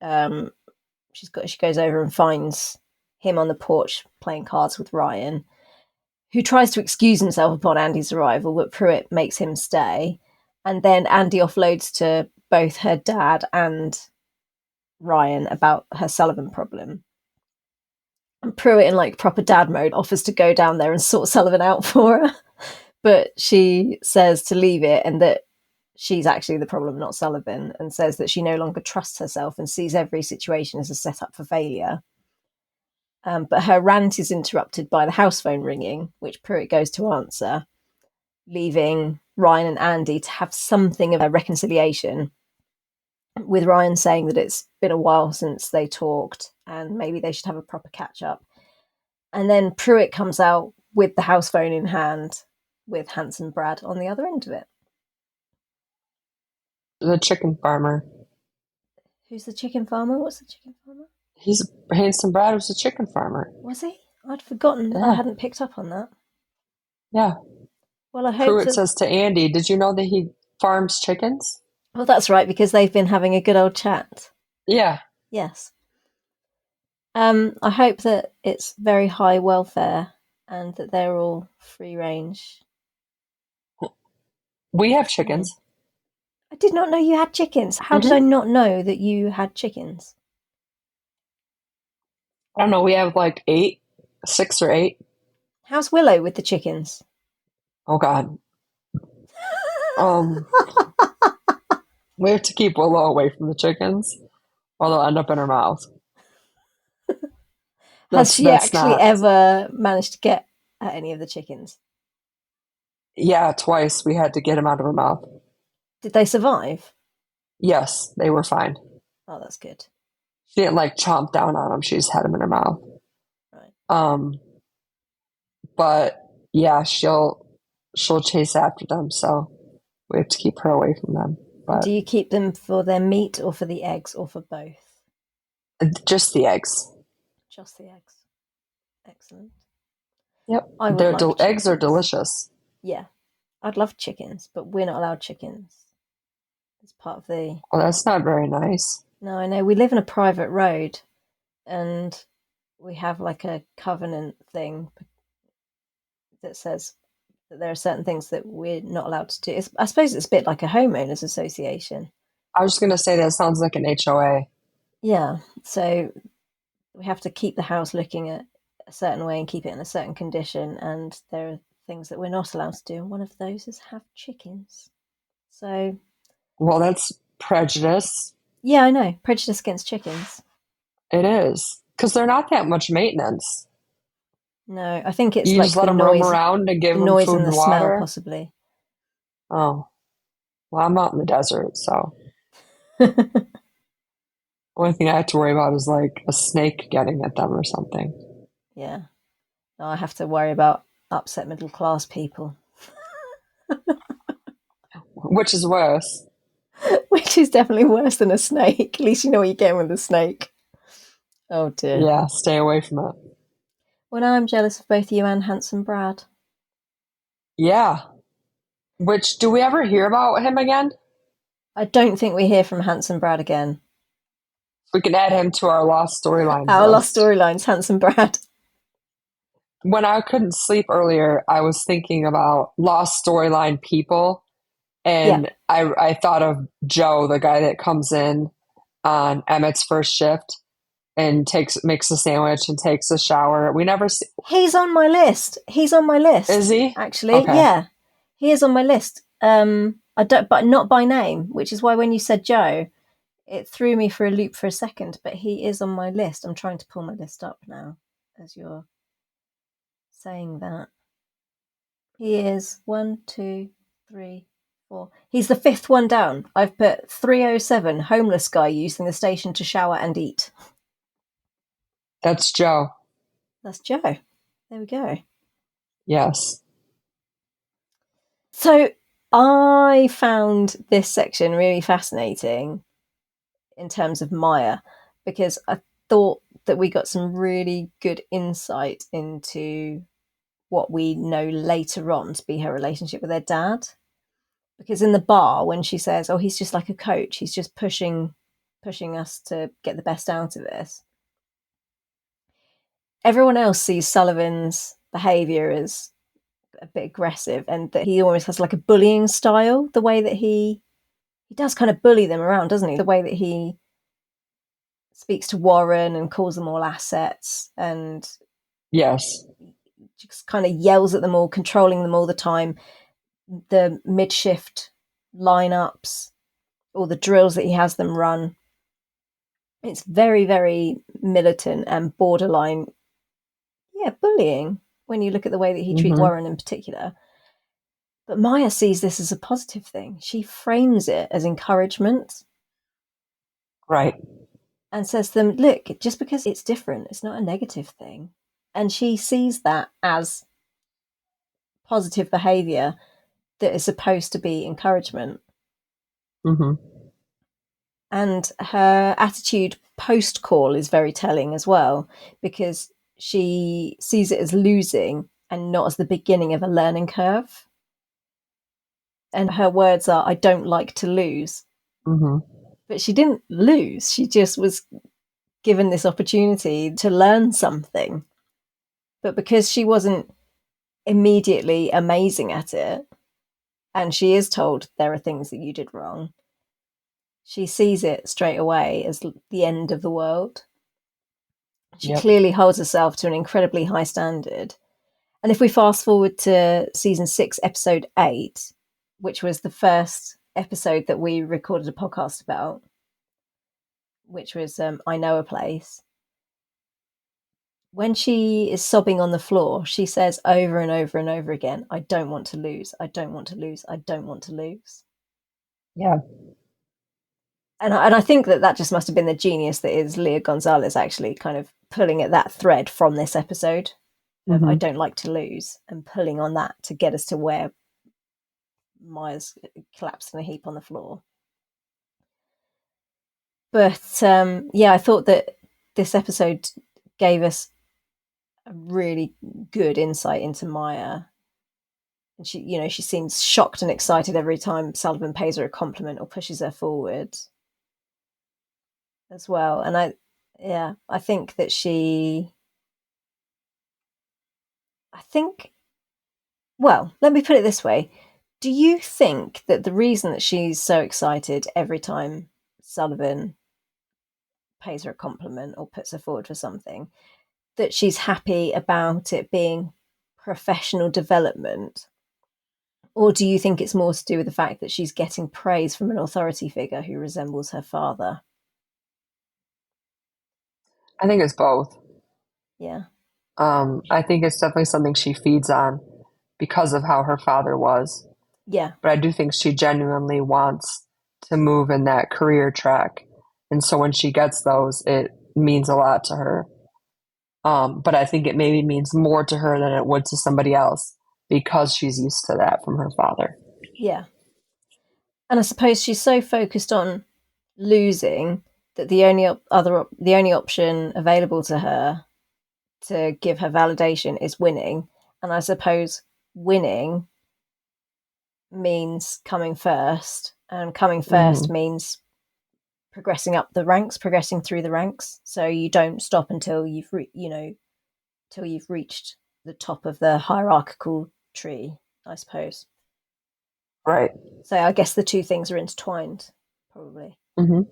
goes over and finds him on the porch playing cards with Ryan, who tries to excuse himself upon Andy's arrival, but Pruitt makes him stay. And then Andy offloads to both her dad and Ryan about her Sullivan problem. And Pruitt, in like proper dad mode, offers to go down there and sort Sullivan out for her. But she says to leave it and that she's actually the problem, not Sullivan, and says that she no longer trusts herself and sees every situation as a setup for failure. But her rant is interrupted by the house phone ringing, which Pruitt goes to answer, leaving Ryan and Andy to have something of a reconciliation, with Ryan saying that it's been a while since they talked and maybe they should have a proper catch up. And then Pruitt comes out with the house phone in hand, with handsome Brad on the other end of it. The chicken farmer. Who's the chicken farmer? What's the chicken farmer? He's handsome Brad was a chicken farmer. Was he? I'd forgotten. Yeah. I hadn't picked up on that. Yeah. Well, I hope Pruitt says to Andy, did you know that he farms chickens? Well, that's right, because they've been having a good old chat. Yeah. Yes. I hope that it's very high welfare and that they're all free range. We have chickens. I did not know you had chickens. How did I not know that you had chickens? I don't know. We have like 6 or 8. How's Willow with the chickens? Oh, God. We have to keep Willow away from the chickens or they'll end up in her mouth. Has she actually ever managed to get at any of the chickens? Yeah, twice we had to get them out of her mouth. Did they survive? Yes, they were fine. Oh, that's good. She didn't like chomp down on them. She just had them in her mouth. Right. But yeah, she'll chase after them. So we have to keep her away from them. But do you keep them for their meat or for the eggs or for both? Just the eggs. Just the eggs. Excellent. Yep. Their eggs are delicious. Yeah. I'd love chickens, but we're not allowed chickens. It's part of the... Well, that's not very nice. No, I know. We live in a private road and we have like a covenant thing that says that there are certain things that we're not allowed to do. I suppose it's a bit like a homeowners association. I was just going to say that sounds like an HOA. Yeah. So we have to keep the house looking at a certain way and keep it in a certain condition. And there are things that we're not allowed to do. And one of those is have chickens. So Well, that's prejudice. Yeah, I know. Prejudice against chickens. It is. Because they're not that much maintenance. No, I think it's You just like let them roam around and give the them noise food and the and smell, water. possibly. Oh, well, I'm out in the desert, so only thing I have to worry about is like a snake getting at them or something. Yeah. No, I have to worry about upset middle class people, Which is worse. which is definitely worse than a snake. At least you know what you're getting with a snake. Oh dear. Yeah, stay away from it. Well, now I'm jealous of both you and Handsome Brad. Yeah. Which, do we ever hear about him again? I don't think we hear from Handsome Brad again. We can add him to our lost storylines Our lost list. storylines, Handsome Brad. When I couldn't sleep earlier, I was thinking about lost storyline people. Yeah. And I thought of Joe, the guy that comes in on Emmett's first shift and makes a sandwich and takes a shower. We never see. He's on my list. He's on my Is list, he? actually. Okay. Yeah. He is on my list. I don't, but not by name, which is why when you said Joe, it threw me for a loop for a second, but he is on my list. I'm trying to pull my list up now as you're saying that. He is 1, 2, 3, 4. He's the fifth one down. I've put 307, homeless guy using the station to shower and eat. That's Joe. That's Joe. There we go. Yes. So I found this section really fascinating in terms of Maya because I thought that we got some really good insight into what we know later on to be her relationship with her dad. Because in the bar, when she says, "Oh, he's just like a coach. He's just pushing us to get the best out of us." Everyone else sees Sullivan's behaviour as a bit aggressive, and that he almost has like a bullying style. The way that he does kind of bully them around, doesn't he? The way that he speaks to Warren and calls them all assets, and Yes. just kind of yells at them all, controlling them all the time. The mid-shift lineups, or the drills that he has them run. It's very, very militant and borderline, yeah, bullying when you look at the way that he treats Mm-hmm. Warren in particular. But Maya sees this as a positive thing. She frames it as encouragement Right. and says to them, look, just because it's different, it's not a negative thing. And she sees that as positive behavior that is supposed to be encouragement. Mm-hmm. And her attitude post call is very telling as well, because she sees it as losing and not as the beginning of a learning curve. And her words are, I don't like to lose. Mm-hmm. But she didn't lose. She just was given this opportunity to learn something. But because she wasn't immediately amazing at it, and she is told there are things that you did wrong, she sees it straight away as the end of the world. She Yep. clearly holds herself to an incredibly high standard. And if we fast forward to season 6, episode 8, which was the first episode that we recorded a podcast about, which was I Know a Place, when she is sobbing on the floor, she says over and over and over again, I don't want to lose. I don't want to lose. I don't want to lose. Yeah. And I think that just must have been the genius that is Leah Gonzalez, actually kind of pulling at that thread from this episode of I Mm-hmm. don't like to lose, and pulling on that to get us to where Maya's collapsed in a heap on the floor. But yeah, I thought that this episode gave us a really good insight into Maya. And she seems shocked and excited every time Sullivan pays her a compliment or pushes her forward as well. And I think that well, let me put it this way. Do you think that the reason that she's so excited every time Sullivan pays her a compliment or puts her forward for something, that she's happy about it being professional development, Or do you think it's more to do with the fact that she's getting praise from an authority figure who resembles her father? I think it's both. Yeah. I think it's definitely something she feeds on because of how her father was. Yeah. But I do think she genuinely wants to move in that career track. And so when she gets those, it means a lot to her. But I think it maybe means more to her than it would to somebody else because she's used to that from her father. Yeah. And I suppose she's so focused on losing that the only option available to her to give her validation is winning. And I suppose winning means coming first, and coming first Mm-hmm. means progressing up the ranks, progressing through the ranks. So you don't stop until till you've reached the top of the hierarchical tree, I suppose. Right. So I guess the two things are intertwined, probably. Mm-hmm.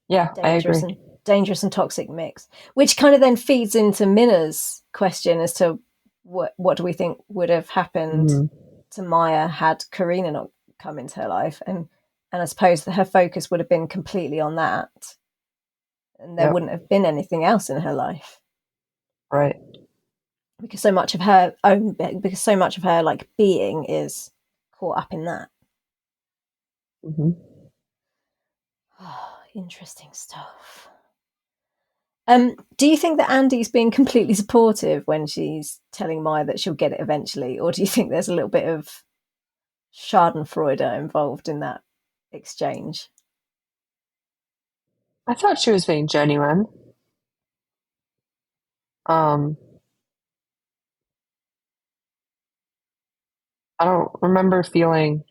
Yeah, I dangerous agree. and dangerous and toxic mix, which kind of then feeds into Minna's question as to what do we think would have happened Mm-hmm. to Maya had Karina not come into her life, and I suppose that her focus would have been completely on that, and there Yep. wouldn't have been anything else in her life Right. because so much of her like being is caught up in that. Mm-hmm. Oh, interesting stuff. Do you think that Andy's being completely supportive when she's telling Maya that she'll get it eventually, or do you think there's a little bit of Schadenfreude involved in that exchange? I thought she was being genuine. Um, I don't remember feeling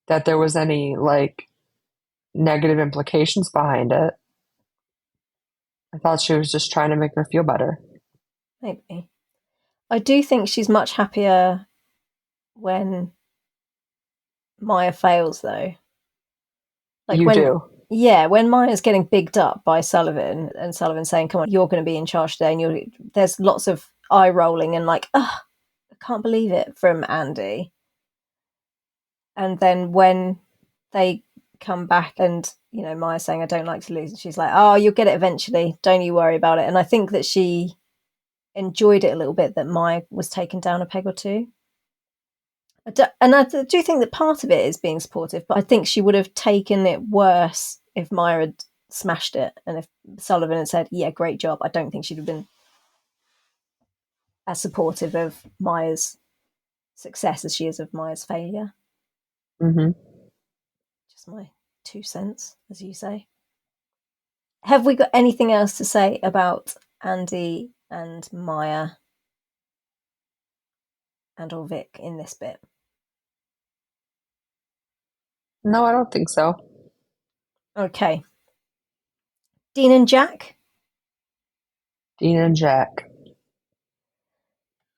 that there was any like negative implications behind it. I thought she was just trying to make her feel better. Maybe. I do think she's much happier when Maya fails, though. Like You when, do. yeah, when Maya's getting bigged up by Sullivan and Sullivan saying, "Come on, you're going to be in charge today," and there's lots of eye rolling and like, "Oh, I can't believe it" from Andy. And then when they come back and Maya's saying, "I don't like to lose," and she's like, "Oh, you'll get it eventually, don't you worry about it." And I think that she enjoyed it a little bit that Maya was taken down a peg or two. And I do think that part of it is being supportive, but I think she would have taken it worse if Maya had smashed it, and if Sullivan had said, "Yeah, great job." I don't think she'd have been as supportive of Maya's success as she is of Maya's failure. Mm-hmm. Just my 2 cents, as you say. Have we got anything else to say about Andy and Maya and or Vic in this bit? No, I don't think so. Okay. Dean and Jack. Dean and Jack.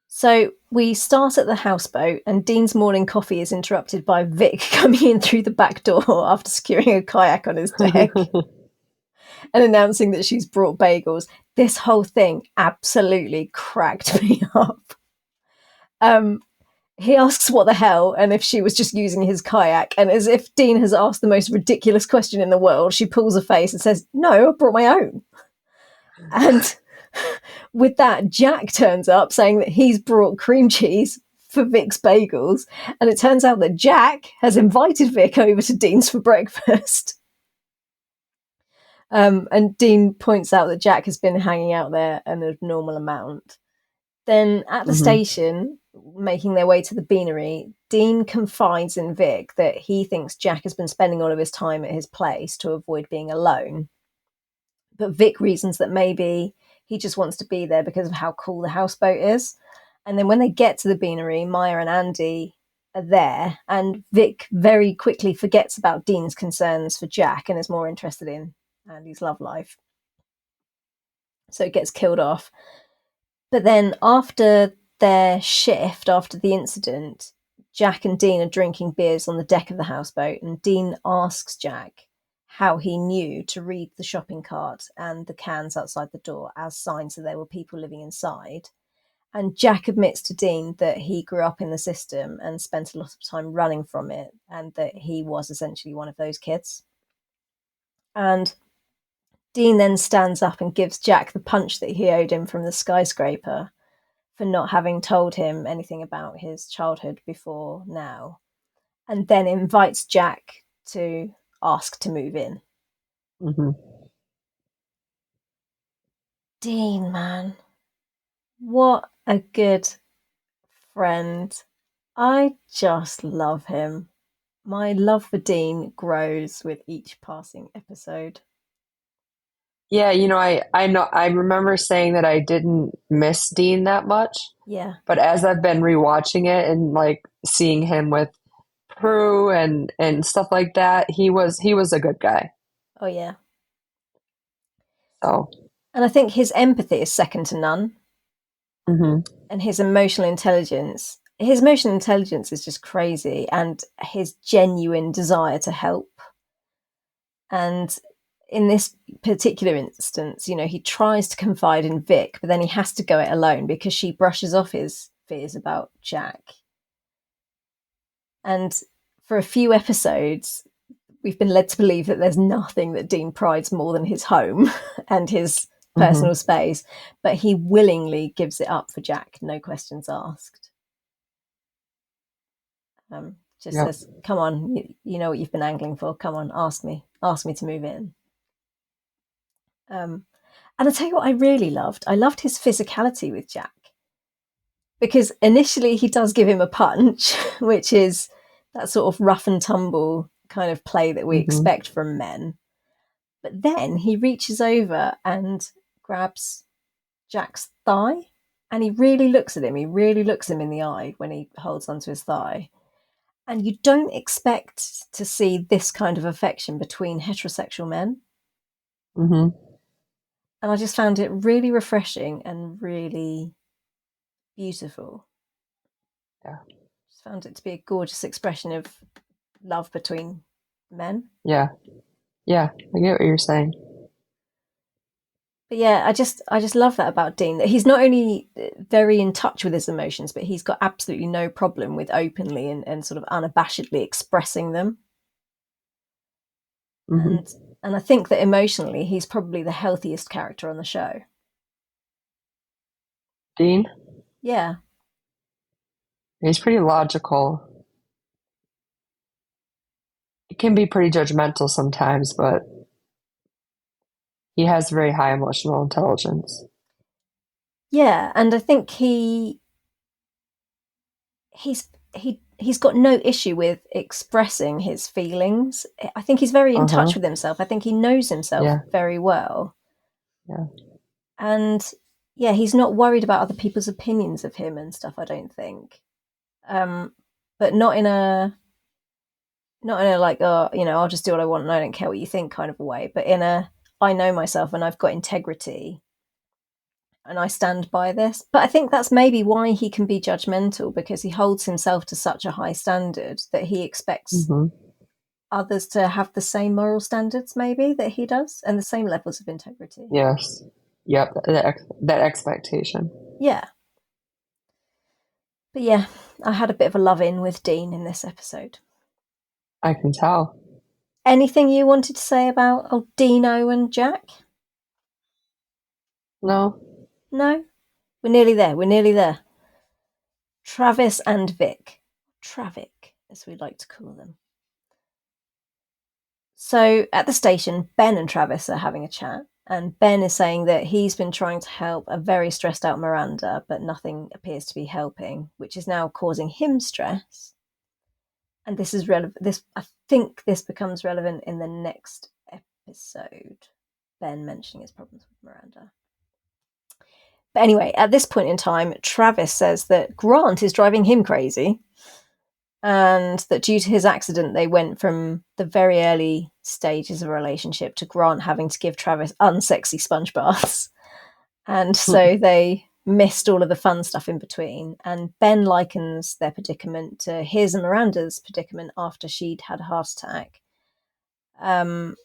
So we start at the houseboat, and Dean's morning coffee is interrupted by Vic coming in through the back door after securing a kayak on his deck and announcing that she's brought bagels. This whole thing absolutely cracked me up. He asks what the hell and if she was just using his kayak, and as if Dean has asked the most ridiculous question in the world, she pulls a face and says, "No, I brought my own." And with that, Jack turns up saying that he's brought cream cheese for Vic's bagels, and it turns out that Jack has invited Vic over to Dean's for breakfast. And Dean points out that Jack has been hanging out there an abnormal amount. Then at the Mm-hmm. station, making their way to the beanery, Dean confides in Vic that he thinks Jack has been spending all of his time at his place to avoid being alone. But Vic reasons that maybe he just wants to be there because of how cool the houseboat is. And then when they get to the beanery, Maya and Andy are there, and Vic very quickly forgets about Dean's concerns for Jack and is more interested in Andy's love life. So it gets killed off. But then after their shift, after the incident, Jack and Dean are drinking beers on the deck of the houseboat, and Dean asks Jack how he knew to read the shopping cart and the cans outside the door as signs that there were people living inside. And Jack admits to Dean that he grew up in the system and spent a lot of time running from it, and that he was essentially one of those kids. And Dean then stands up and gives Jack the punch that he owed him from the skyscraper for not having told him anything about his childhood before now, and then invites Jack to ask to move in. Mm-hmm. Dean, man, what a good friend. I just love him. My love for Dean grows with each passing episode. Yeah, I remember saying that I didn't miss Dean that much, Yeah. but as I've been rewatching it and like seeing him with Prue and stuff like that, he was a good guy. Oh, yeah. So, And I think his empathy is second to none. mm-hmm. And his emotional intelligence is just crazy, and his genuine desire to help. And in this particular instance, he tries to confide in Vic, but then he has to go it alone because she brushes off his fears about Jack. And for a few episodes, we've been led to believe that there's nothing that Dean prides more than his home and his Mm-hmm. personal space, but he willingly gives it up for Jack, no questions asked. Just Yep. says, "Come on, you know what you've been angling for. Come on, ask me to move in." And I tell you what, I really loved. I loved his physicality with Jack, because initially he does give him a punch, which is that sort of rough and tumble kind of play that we Mm-hmm. expect from men. But then he reaches over and grabs Jack's thigh, and he really looks at him. He really looks him in the eye when he holds onto his thigh. And you don't expect to see this kind of affection between heterosexual men. Mm-hmm. And I just found it really refreshing and really beautiful. Yeah. Just found it to be a gorgeous expression of love between men. Yeah. Yeah. I get what you're saying. But yeah, I just love that about Dean, that he's not only very in touch with his emotions, but he's got absolutely no problem with openly and sort of unabashedly expressing them. Mm-hmm. And I think that emotionally he's probably the healthiest character on the show. Dean, Yeah. he's pretty logical. It can be pretty judgmental sometimes, but he has very high emotional intelligence. Yeah, and I think he's got no issue with expressing his feelings. I think he's very in Uh-huh. touch with himself. I think he knows himself Yeah. very well. Yeah. And yeah, he's not worried about other people's opinions of him and stuff, I don't think. But not in a like, oh, I'll just do what I want and I don't care what you think kind of a way, but in a, I know myself and I've got integrity and I stand by this. But I think that's maybe why he can be judgmental, because he holds himself to such a high standard that he expects Mm-hmm. others to have the same moral standards maybe that he does, and the same levels of integrity. Yes. Yep. That expectation. Yeah. But yeah, I had a bit of a love in with Dean in this episode. I can tell. Anything you wanted to say about old Dino and Jack? No. No? We're nearly there. We're nearly there. Travis and Vic. Travic, as we like to call them. So at the station, Ben and Travis are having a chat, and Ben is saying that he's been trying to help a very stressed out Miranda, but nothing appears to be helping, which is now causing him stress. And this is relevant. I think this becomes relevant in the next episode. Ben mentioning his problems with Miranda. But anyway, at this point in time, Travis says that Grant is driving him crazy, and that due to his accident, they went from the very early stages of a relationship to Grant having to give Travis unsexy sponge baths. And so they missed all of the fun stuff in between. And Ben likens their predicament to his and Miranda's predicament after she'd had a heart attack. And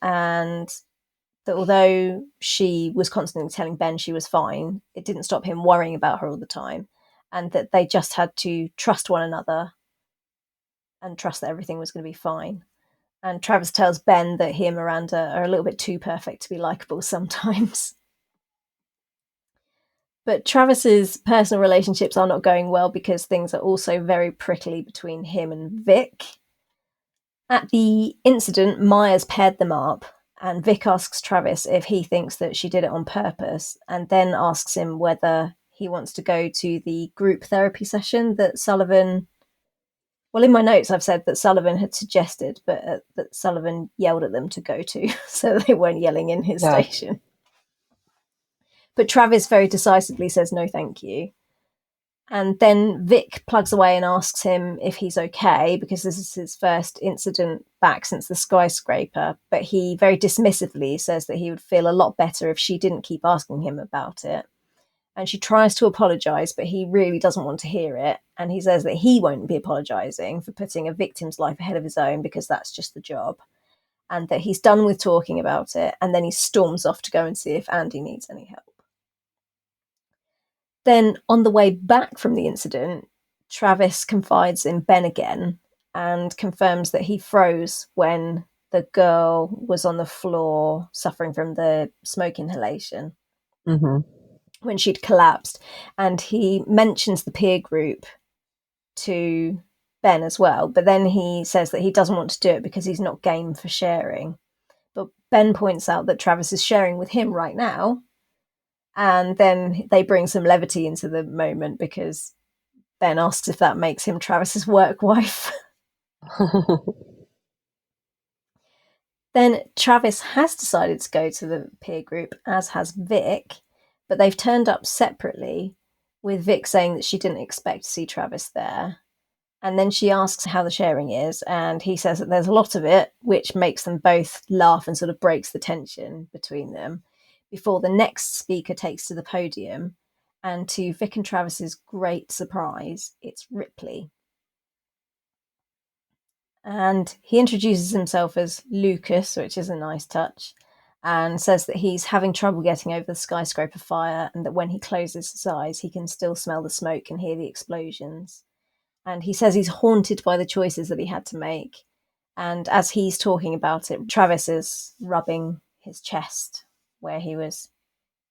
that although she was constantly telling Ben she was fine, it didn't stop him worrying about her all the time. and that they just had to trust one another and trust that everything was going to be fine. And Travis tells Ben that he and Miranda are a little bit too perfect to be likable sometimes. But Travis's personal relationships are not going well because things are also very prickly between him and Vic. At the incident, Myers paired them up, and Vic asks Travis if he thinks that she did it on purpose, and then asks him whether he wants to go to the group therapy session that Sullivan... Well, in my notes, I've said that Sullivan had suggested, but that Sullivan yelled at them to go to, so they weren't yelling in his station. But Travis very decisively says no, thank you. And then Vic plugs away and asks him if he's okay, because this is his first incident back since the skyscraper. But he very dismissively says that he would feel a lot better if she didn't keep asking him about it. And she tries to apologise, but he really doesn't want to hear it. And he says that he won't be apologising for putting a victim's life ahead of his own, because that's just the job. And that he's done with talking about it. And then he storms off to go and see if Andy needs any help. Then, on the way back from the incident, Travis confides in Ben again and confirms that he froze when the girl was on the floor suffering from the smoke inhalation, when she'd collapsed. And he mentions the peer group to Ben as well, but then he says that he doesn't want to do it because he's not game for sharing. But Ben points out that Travis is sharing with him right now. And then they bring some levity into the moment because Ben asks if that makes him Travis's work wife. Then Travis has decided to go to the peer group, as has Vic, but they've turned up separately, with Vic saying that she didn't expect to see Travis there. And then she asks how the sharing is, and he says that there's a lot of it, which makes them both laugh and sort of breaks the tension between them, before the next speaker takes to the podium. And to Vic and Travis's great surprise, it's Ripley. And he introduces himself as Lucas, which is a nice touch, and says that he's having trouble getting over the skyscraper fire, and that when he closes his eyes, he can still smell the smoke and hear the explosions. And he says he's haunted by the choices that he had to make. And as he's talking about it, Travis is rubbing his chest where he was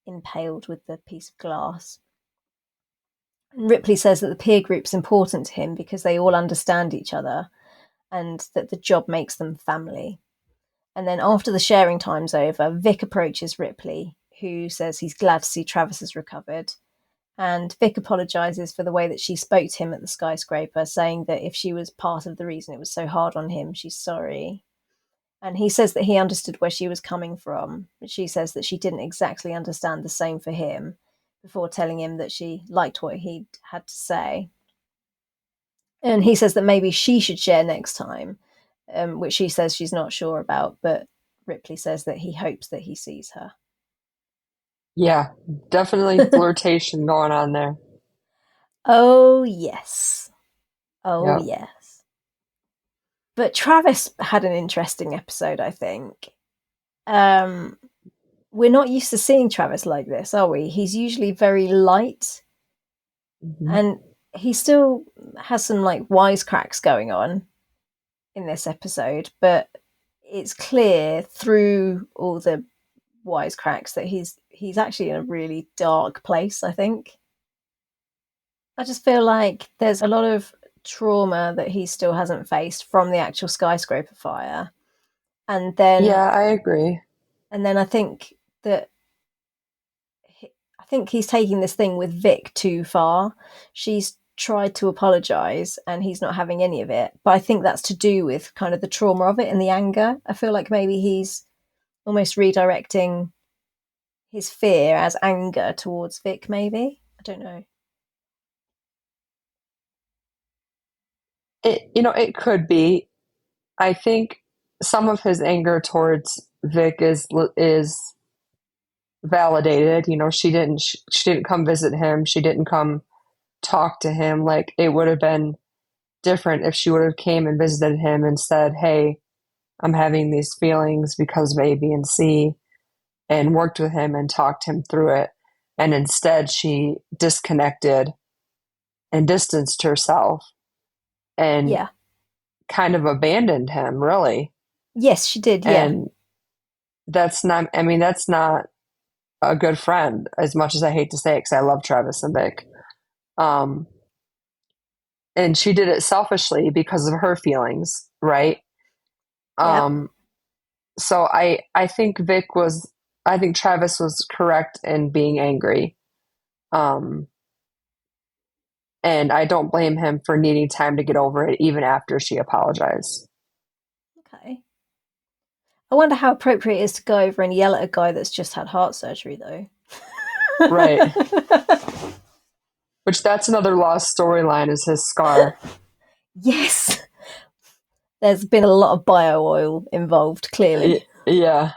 impaled with the piece of glass. And Ripley says that the peer group's important to him because they all understand each other and that the job makes them family. And then after the sharing time's over, Vic approaches Ripley, who says he's glad to see Travis has recovered. And Vic apologises for the way that she spoke to him at the skyscraper, saying that if she was part of the reason it was so hard on him, she's sorry. And he says that he understood where she was coming from, but she says that she didn't exactly understand the same for him, before telling him that she liked what he'd had to say. And he says that maybe she should share next time, which she says she's not sure about, but Ripley says that he hopes that he sees her. Yeah, definitely flirtation going on there. Oh, yes. Oh, yep. Yes. But Travis had an interesting episode, I think. We're not used to seeing Travis like this, are we? He's usually very light. And he still has some like wisecracks going on in this episode, but it's clear through all the wisecracks that he's actually in a really dark place, I think. I just feel like there's a lot of trauma that he still hasn't faced from the actual skyscraper fire. And then... Yeah, I agree. And then I think he's taking this thing with Vic too far. She's tried to apologise and he's not having any of it. But I think that's to do with kind of the trauma of it and the anger. I feel like maybe he's almost redirecting his fear as anger towards Vic, maybe. I don't know. It could be. I think some of his anger towards Vic is validated. She didn't come visit him. She didn't come talk to him. Like, it would have been different if she would have came and visited him and said, "Hey, I'm having these feelings because of A, B, and C," and worked with him and talked him through it. And instead she disconnected and distanced herself and Yeah. kind of abandoned him, really. Yes, she did. Yeah. And that's not, I mean, that's not a good friend, as much as I hate to say it, because I love Travis and Vic. Um, and she did it selfishly because of her feelings, right? Yeah. Um, so I think I think Travis was correct in being angry. Um, and I don't blame him for needing time to get over it, even after she apologized. Okay. I wonder how appropriate it is to go over and yell at a guy that's just had heart surgery, though. Right. Which that's another lost storyline is his scar. Yes. There's been a lot of bio oil involved, clearly. Yeah.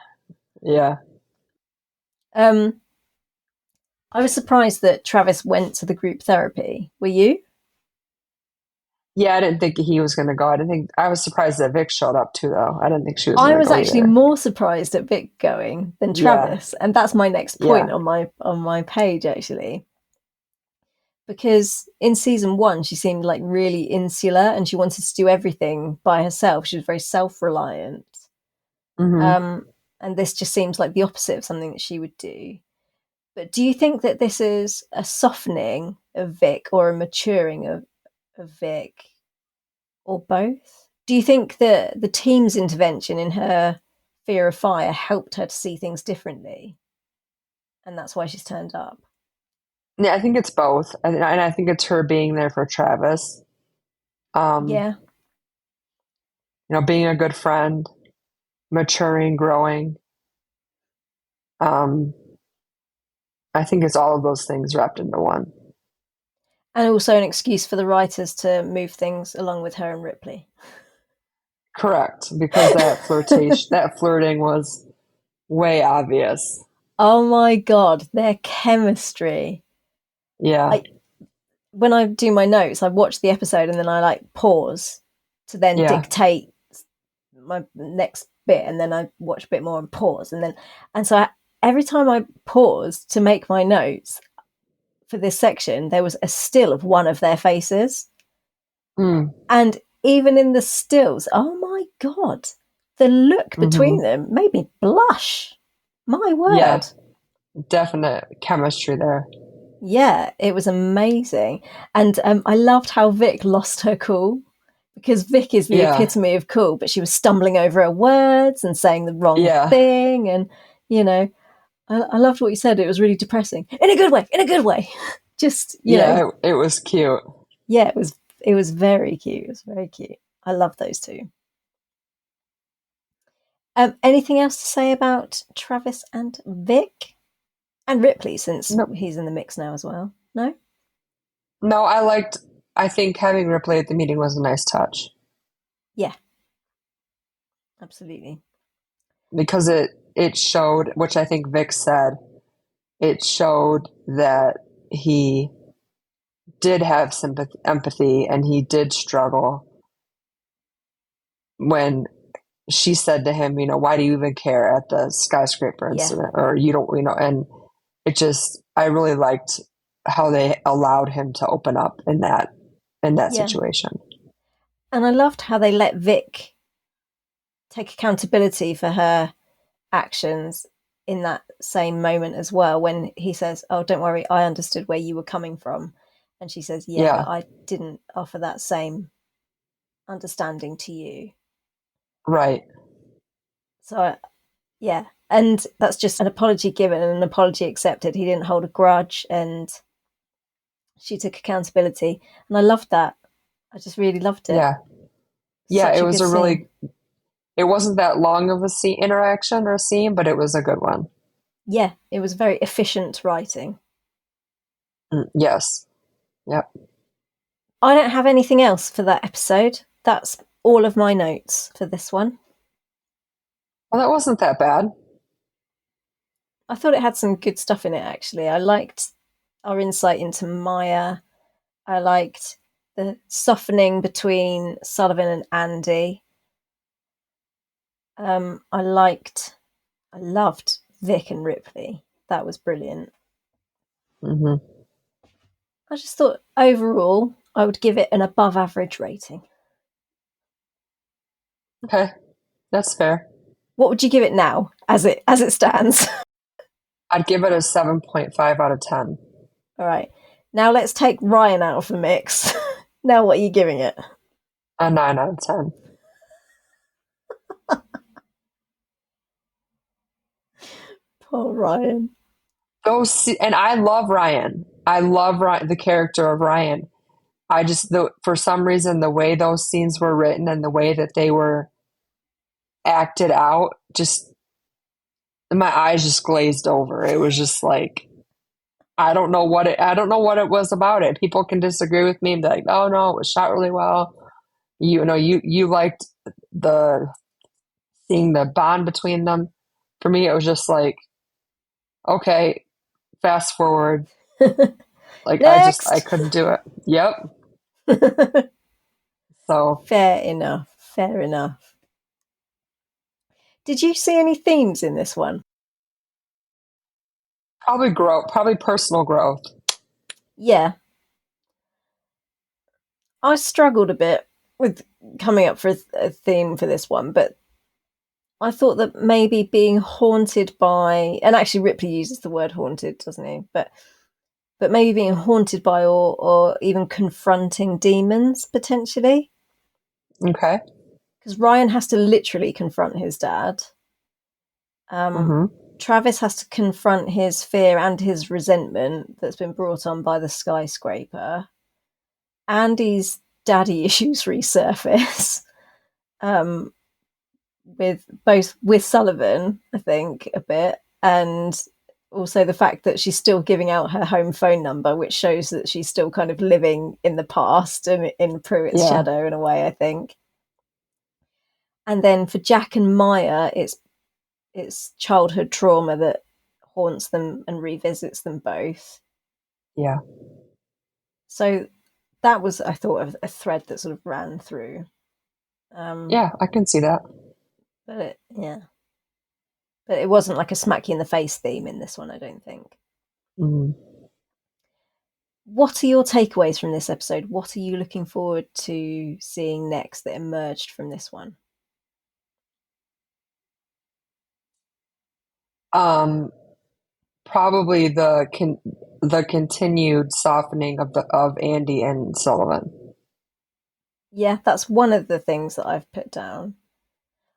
Yeah. Um, I was surprised that Travis went to the group therapy. Were you? Yeah, I didn't think he was going to go. I didn't think I was surprised that Vic showed up too, though. I didn't think she was I going to was go actually either. more surprised at Vic going than Yeah, Travis, and that's my next point yeah, on my page actually. Because in season one, she seemed like really insular and she wanted to do everything by herself. She was very self-reliant. hmm Um, and this just seems like the opposite of something that she would do. But do you think that this is a softening of Vic or a maturing of Vic or both? Do you think that the team's intervention in her fear of fire helped her to see things differently? And that's why she's turned up? yeah. I think it's both, and I think it's her being there for Travis. Um, Yeah. being a good friend, maturing, growing. Um, I think it's all of those things wrapped into one. And also an excuse for the writers to move things along with her and Ripley. Correct, because that flirting was way obvious. Oh my god, their chemistry. Yeah, I When I do my notes, I watch the episode and then I like pause to then yeah, dictate my next bit, and then I watch a bit more and pause, and so every time I paused to make my notes for this section, there was a still of one of their faces, mm, and even in the stills, oh my god, the look between hmm them made me blush. My yeah. word. Definite chemistry there. Yeah, it was amazing. And I loved how Vic lost her cool, because Vic is the Yeah, epitome of cool, but she was stumbling over her words and saying the wrong yeah, thing. And, you know, I loved what you said. It was really depressing in a good way, in a good way. Just, yeah. It was cute. yeah, it was very cute. It was very cute. I love those two. Anything else to say about Travis and Vic and Ripley, since No, he's in the mix now as well? No? no. I think having Ripley at the meeting was a nice touch Yeah, absolutely. because it showed, which I think Vic said, it showed that he did have sympathy, empathy, and he did struggle when she said to him, why do you even care at the skyscraper Yeah. incident, or you don't, and it just, I really liked how they allowed him to open up in that Yeah. situation. And I loved how they let Vic take accountability for her actions in that same moment as well, when he says, "Oh, don't worry, I understood where you were coming from." And she says, "Yeah, but Yeah, I didn't offer that same understanding to you." right. So, yeah. And that's just an apology given and an apology accepted. He didn't hold a grudge, and she took accountability. And I loved that. I just really loved it. Yeah. Yeah, Such it a was good a scene. really, it wasn't that long of a interaction or scene, but it was a good one. Yeah, it was very efficient writing. Yes. Yep. I don't have anything else for that episode. That's all of my notes for this one. Well, that wasn't that bad. I thought it had some good stuff in it, actually. I liked our insight into Maya. I liked the softening between Sullivan and Andy. I loved Vic and Ripley. That was brilliant. Hmm I just thought overall I would give it an above average rating. Okay, that's fair. What would you give it now as it stands? I'd give it a 7.5 out of 10. All right. Now let's take Ryan out of the mix. Now what are you giving it? A 9 out of 10. Poor Ryan. And I love Ryan. I love the character of Ryan. For some reason, the way those scenes were written and the way that they were acted out, just my eyes just glazed over. It was just like, I don't know what it was about it. People can disagree with me and be like, oh no, it was shot really well. You liked the seeing the bond between them. For me, it was just like, okay, fast forward. Like I Next. couldn't do it. Yep. So Fair enough. Fair enough. Did you see any themes in this one? probably personal growth. Yeah. I struggled a bit with coming up for a theme for this one, but I thought that maybe being haunted by, and actually Ripley uses the word haunted, doesn't he? But maybe being haunted by or even confronting demons potentially, Okay. because Ryan has to literally confront his dad. Mm-hmm. Travis has to confront his fear and his resentment that's been brought on by the skyscraper. Andy's daddy issues resurface. With Sullivan, I think, a bit, and also the fact that she's still giving out her home phone number, which shows that she's still kind of living in the past and in Pruitt's Yeah. shadow in a way, I think. And then for Jack and Maya, it's childhood trauma that haunts them and revisits them both. Yeah. So that was, I thought, a thread that sort of ran through. Yeah, I can see that. But it wasn't like a smack you in the face theme in this one, I don't think. Mm. What are your takeaways from this episode? What are you looking forward to seeing next that emerged from this one? Probably the continued softening of Andy and Sullivan. Yeah, that's one of the things that I've put down.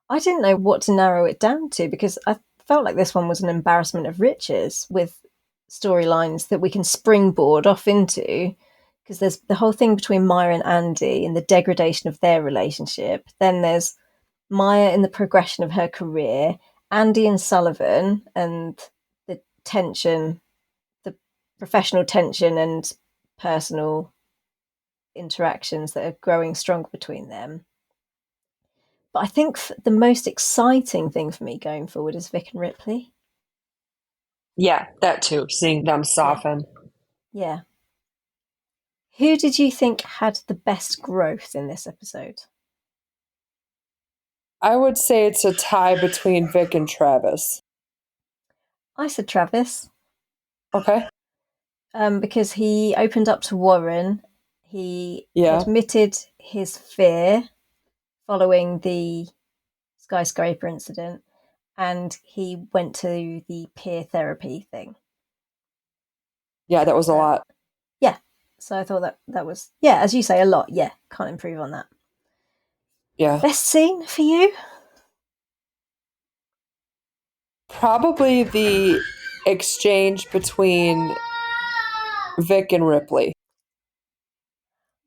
I didn't know what to narrow it down to because I felt like this one was an embarrassment of riches with storylines that we can springboard off into, because there's the whole thing between Maya and Andy and the degradation of their relationship. Then there's Maya in the progression of her career, Andy and Sullivan and the tension, the professional tension and personal interactions that are growing stronger between them. But I think the most exciting thing for me going forward is Vic and Ripley. Yeah, that too. Seeing them Yeah. soften. Yeah. Who did you think had the best growth in this episode? I would say it's a tie between Vic and Travis. I said Travis. Okay. Because he opened up to Warren. He Yeah. admitted his fear following the skyscraper incident, and he went to the peer therapy thing. Yeah, that was a lot. Yeah. So I thought that was, yeah, as you say, a lot. Yeah, can't improve on that. Yeah. Best scene for you? Probably the exchange between Vic and Ripley.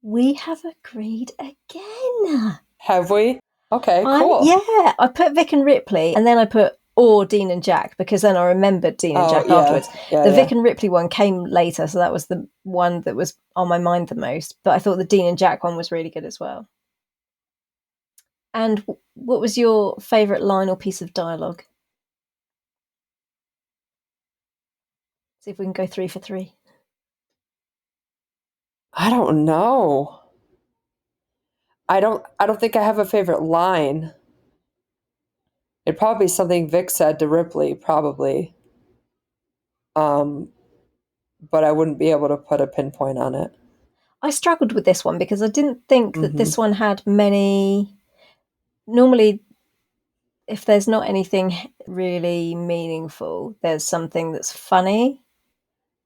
We have agreed again. Have we? Okay, cool. Yeah, I put Vic and Ripley, and then I put or Dean and Jack, because then I remembered Dean and Jack afterwards. The Vic and Ripley one came later, so that was the one that was on my mind the most. But I thought the Dean and Jack one was really good as well. And what was your favourite line or piece of dialogue? See if we can go 3 for 3. I don't know. I don't think I have a favorite line. It'd probably be something Vic said to Ripley, probably. but I wouldn't be able to put a pinpoint on it. I struggled with this one because I didn't think that Mm-hmm. this one had many. Normally, if there's not anything really meaningful, there's something that's funny.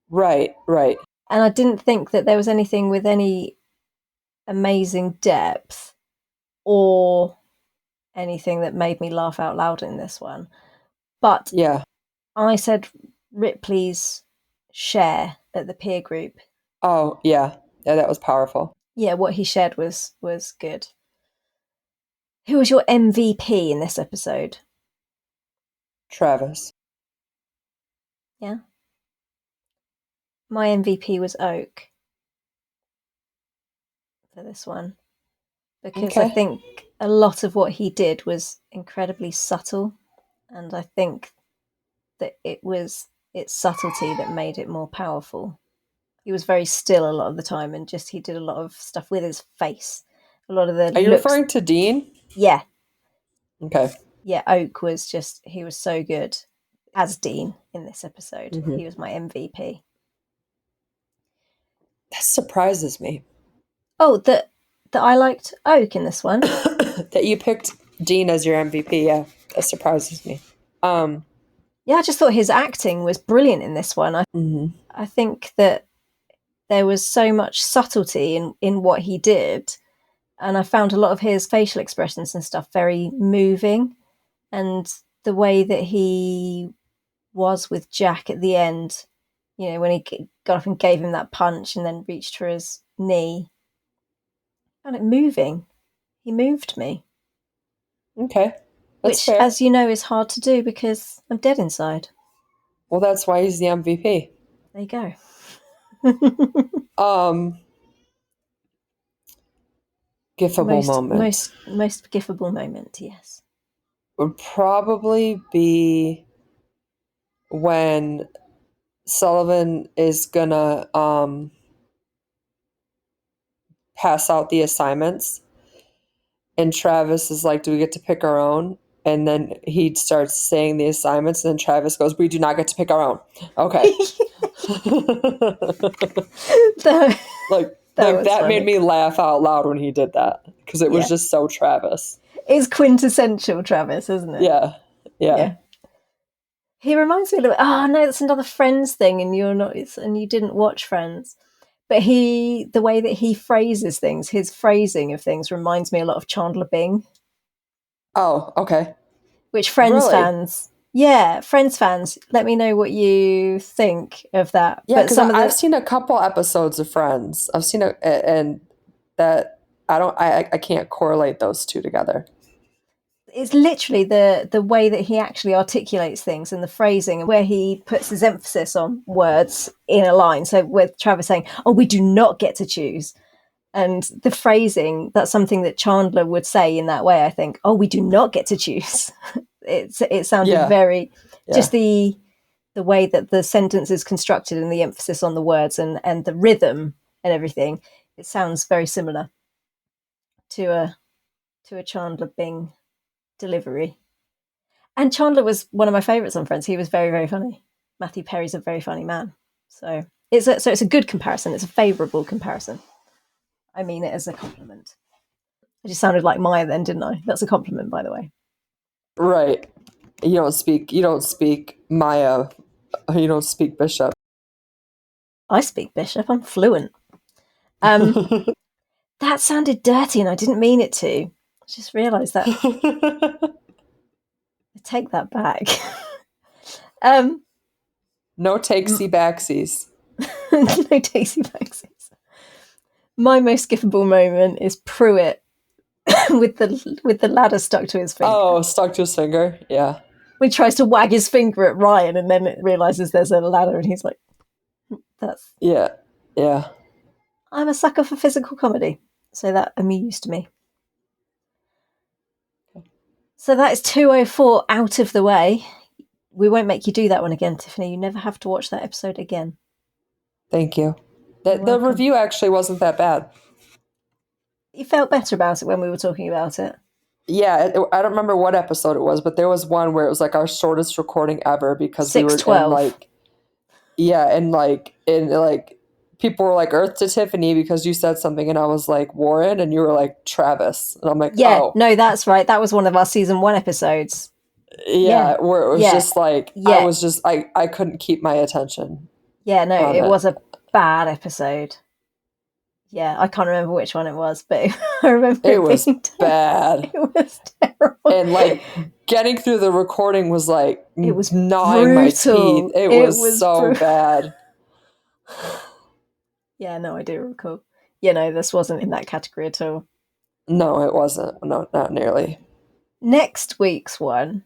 Right, right. And I didn't think that there was anything with any amazing depth or anything that made me laugh out loud in this one. But Yeah. I said Ripley's share at the peer group. Oh, yeah. Yeah, that was powerful. Yeah, what he shared was good. Who was your MVP in this episode? Travis. Yeah. My MVP was Oak for this one because I Okay. think a lot of what he did was incredibly subtle, and I think that its subtlety that made it more powerful. He was very still a lot of the time, and just he did a lot of stuff with his face. A lot of the Are you looks. referring to Dean? Yeah, Okay. yeah. Oak was just he was so good as Dean in this episode. Mm-hmm. He was my MVP. That surprises me. Oh, that I liked Oak in this one. That you picked Dean as your MVP. Yeah, that surprises me. Yeah, I just thought his acting was brilliant in this one. Mm-hmm. I think that there was so much subtlety in what he did, and I found a lot of his facial expressions and stuff very moving, and the way that he was with Jack at the end, when he got up and gave him that punch and then reached for his knee, I found it moving. He moved me, Okay. That's which, fair. as you know, is hard to do because I'm dead inside. Well, that's why he's the MVP. There you go. Um, Gifable most moment most most gifable moment, yes. would probably be when Sullivan is gonna pass out the assignments, and Travis is like, "Do we get to pick our own?" And then he starts saying the assignments, and then Travis goes, "We do not get to pick our own." Okay. that, like that like was that made funny. me laugh out loud when he did that because it was Yeah, just so Travis. it's quintessential Travis, isn't it? Yeah. Yeah. Yeah. He reminds me a little. Oh no, that's another Friends thing, and you're not, and you didn't watch Friends. But the way that he phrases things, his phrasing of things reminds me a lot of Chandler Bing, Oh, okay. which Friends Really? fans, yeah, Friends fans, let me know what you think of that. Yeah, But because some of I've the, seen a couple episodes of Friends. I've seen it, and that I can't correlate those two together. it's literally the way that he actually articulates things and the phrasing and where he puts his emphasis on words in a line. So with Travis saying, "Oh, we do not get to choose," and the phrasing, that's something that Chandler would say in that way. I think, "Oh, we do not get to choose." It sounded Yeah, very, just yeah, the way that the sentence is constructed and the emphasis on the words and the rhythm and everything. It sounds very similar to a Chandler Bing delivery. And Chandler was one of my favourites on Friends. He was very, very funny. Matthew Perry's a very funny man. So it's a good comparison. It's a favourable comparison. I mean it as a compliment. I just sounded like Maya then, didn't I? That's a compliment, by the way. right. You don't speak Maya. You don't speak Bishop. I speak Bishop. I'm fluent. Um, that sounded dirty, and I didn't mean it to. I just realised that. I take that back. um, No takesy backsies. no tasty backsies. My most skippable moment is Pruitt with the ladder stuck to his finger. Oh, stuck to his finger. Yeah. When he tries to wag his finger at Ryan and then it realizes there's a ladder and he's like, "That's." Yeah. Yeah. I'm a sucker for physical comedy, so that amused me. So that is 204 out of the way. We won't make you do that one again, Tiffany. You never have to watch that episode again. Thank you. You're The welcome. review actually wasn't that bad. You felt better about it when we were talking about it. Yeah, I don't remember what episode it was, but there was one where it was like our shortest recording ever because we were in 612. like Yeah, and like people were like Earth to Tiffany because you said something, and I was like Warren, and you were like Travis, and I'm like, Yeah, oh, no, that's right. That was one of our season 1 episodes. yeah, where it was just like yeah, I couldn't keep my attention. Yeah, no, on it was a bad episode. Yeah, I can't remember which one it was, but I remember it was being bad. It was terrible. And like getting through the recording was like it was gnawing brutal. my teeth. It was so bad. Yeah, no, I do recall. Yeah, no, this wasn't in that category at all. No, it wasn't. No, not nearly. Next week's one,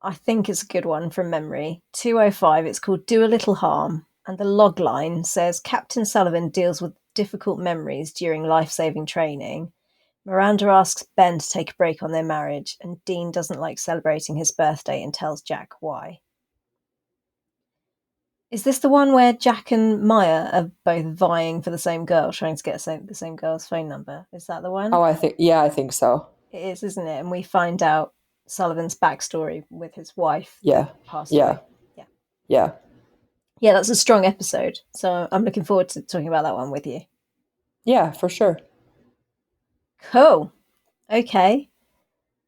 I think it's a good one from memory. 205, it's called Do a Little Harm. And the log line says Captain Sullivan deals with difficult memories during life-saving training. Miranda asks Ben to take a break on their marriage, and Dean doesn't like celebrating his birthday and tells Jack why. Is this the one where Jack and Maya are both vying for the same girl, trying to get the same girl's phone number? Is that the one? Oh, I think so. It is, isn't it? And we find out Sullivan's backstory with his wife. Yeah. Passed away. Yeah. Yeah, that's a strong episode. So I'm looking forward to talking about that one with you. Yeah, for sure. Cool. Okay.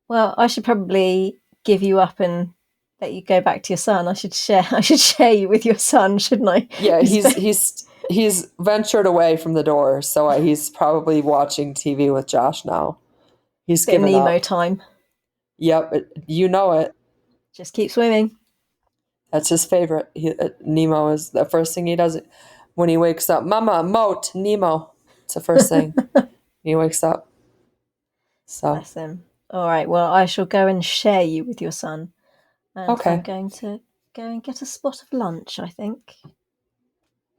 Well, I should probably give you up and let you go back to your son. I should share you with your son, shouldn't I? Yeah, he's ventured away from the door, so he's probably watching TV with Josh now. He's Bit of given Nemo up. time. Yep, you know it. Just keep swimming. That's his favorite. Nemo is the first thing he does when he wakes up. Mama, moat, Nemo. It's the first thing he wakes up. So bless him. All right. Well, I shall go and share you with your son. And okay. I'm going to go and get a spot of lunch, I think.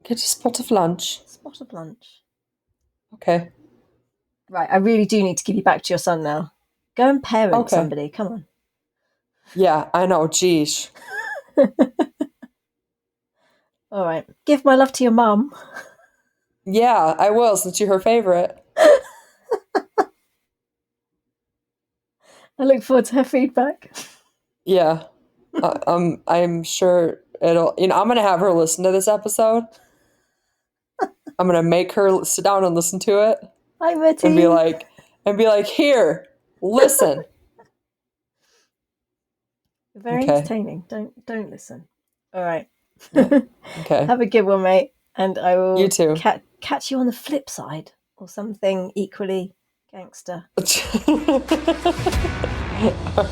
Get a spot of lunch. Spot of lunch. Okay. Right. I really do need to give you back to your son now. Go and parent somebody. Come on. Yeah, I know. Geez. All right. Give my love to your mum. Yeah, I will, since you're her favorite. I look forward to her feedback. Yeah. I'm sure it'll, I'm going to have her listen to this episode. I'm going to make her sit down and listen to it. Hi, Betty. And be like, here, listen. Very entertaining. Don't listen. All right. Yeah. Okay. Have a good one, mate. And I will you too. Catch you on the flip side or something equally gangster. All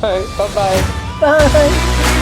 right. Bye-bye. Bye.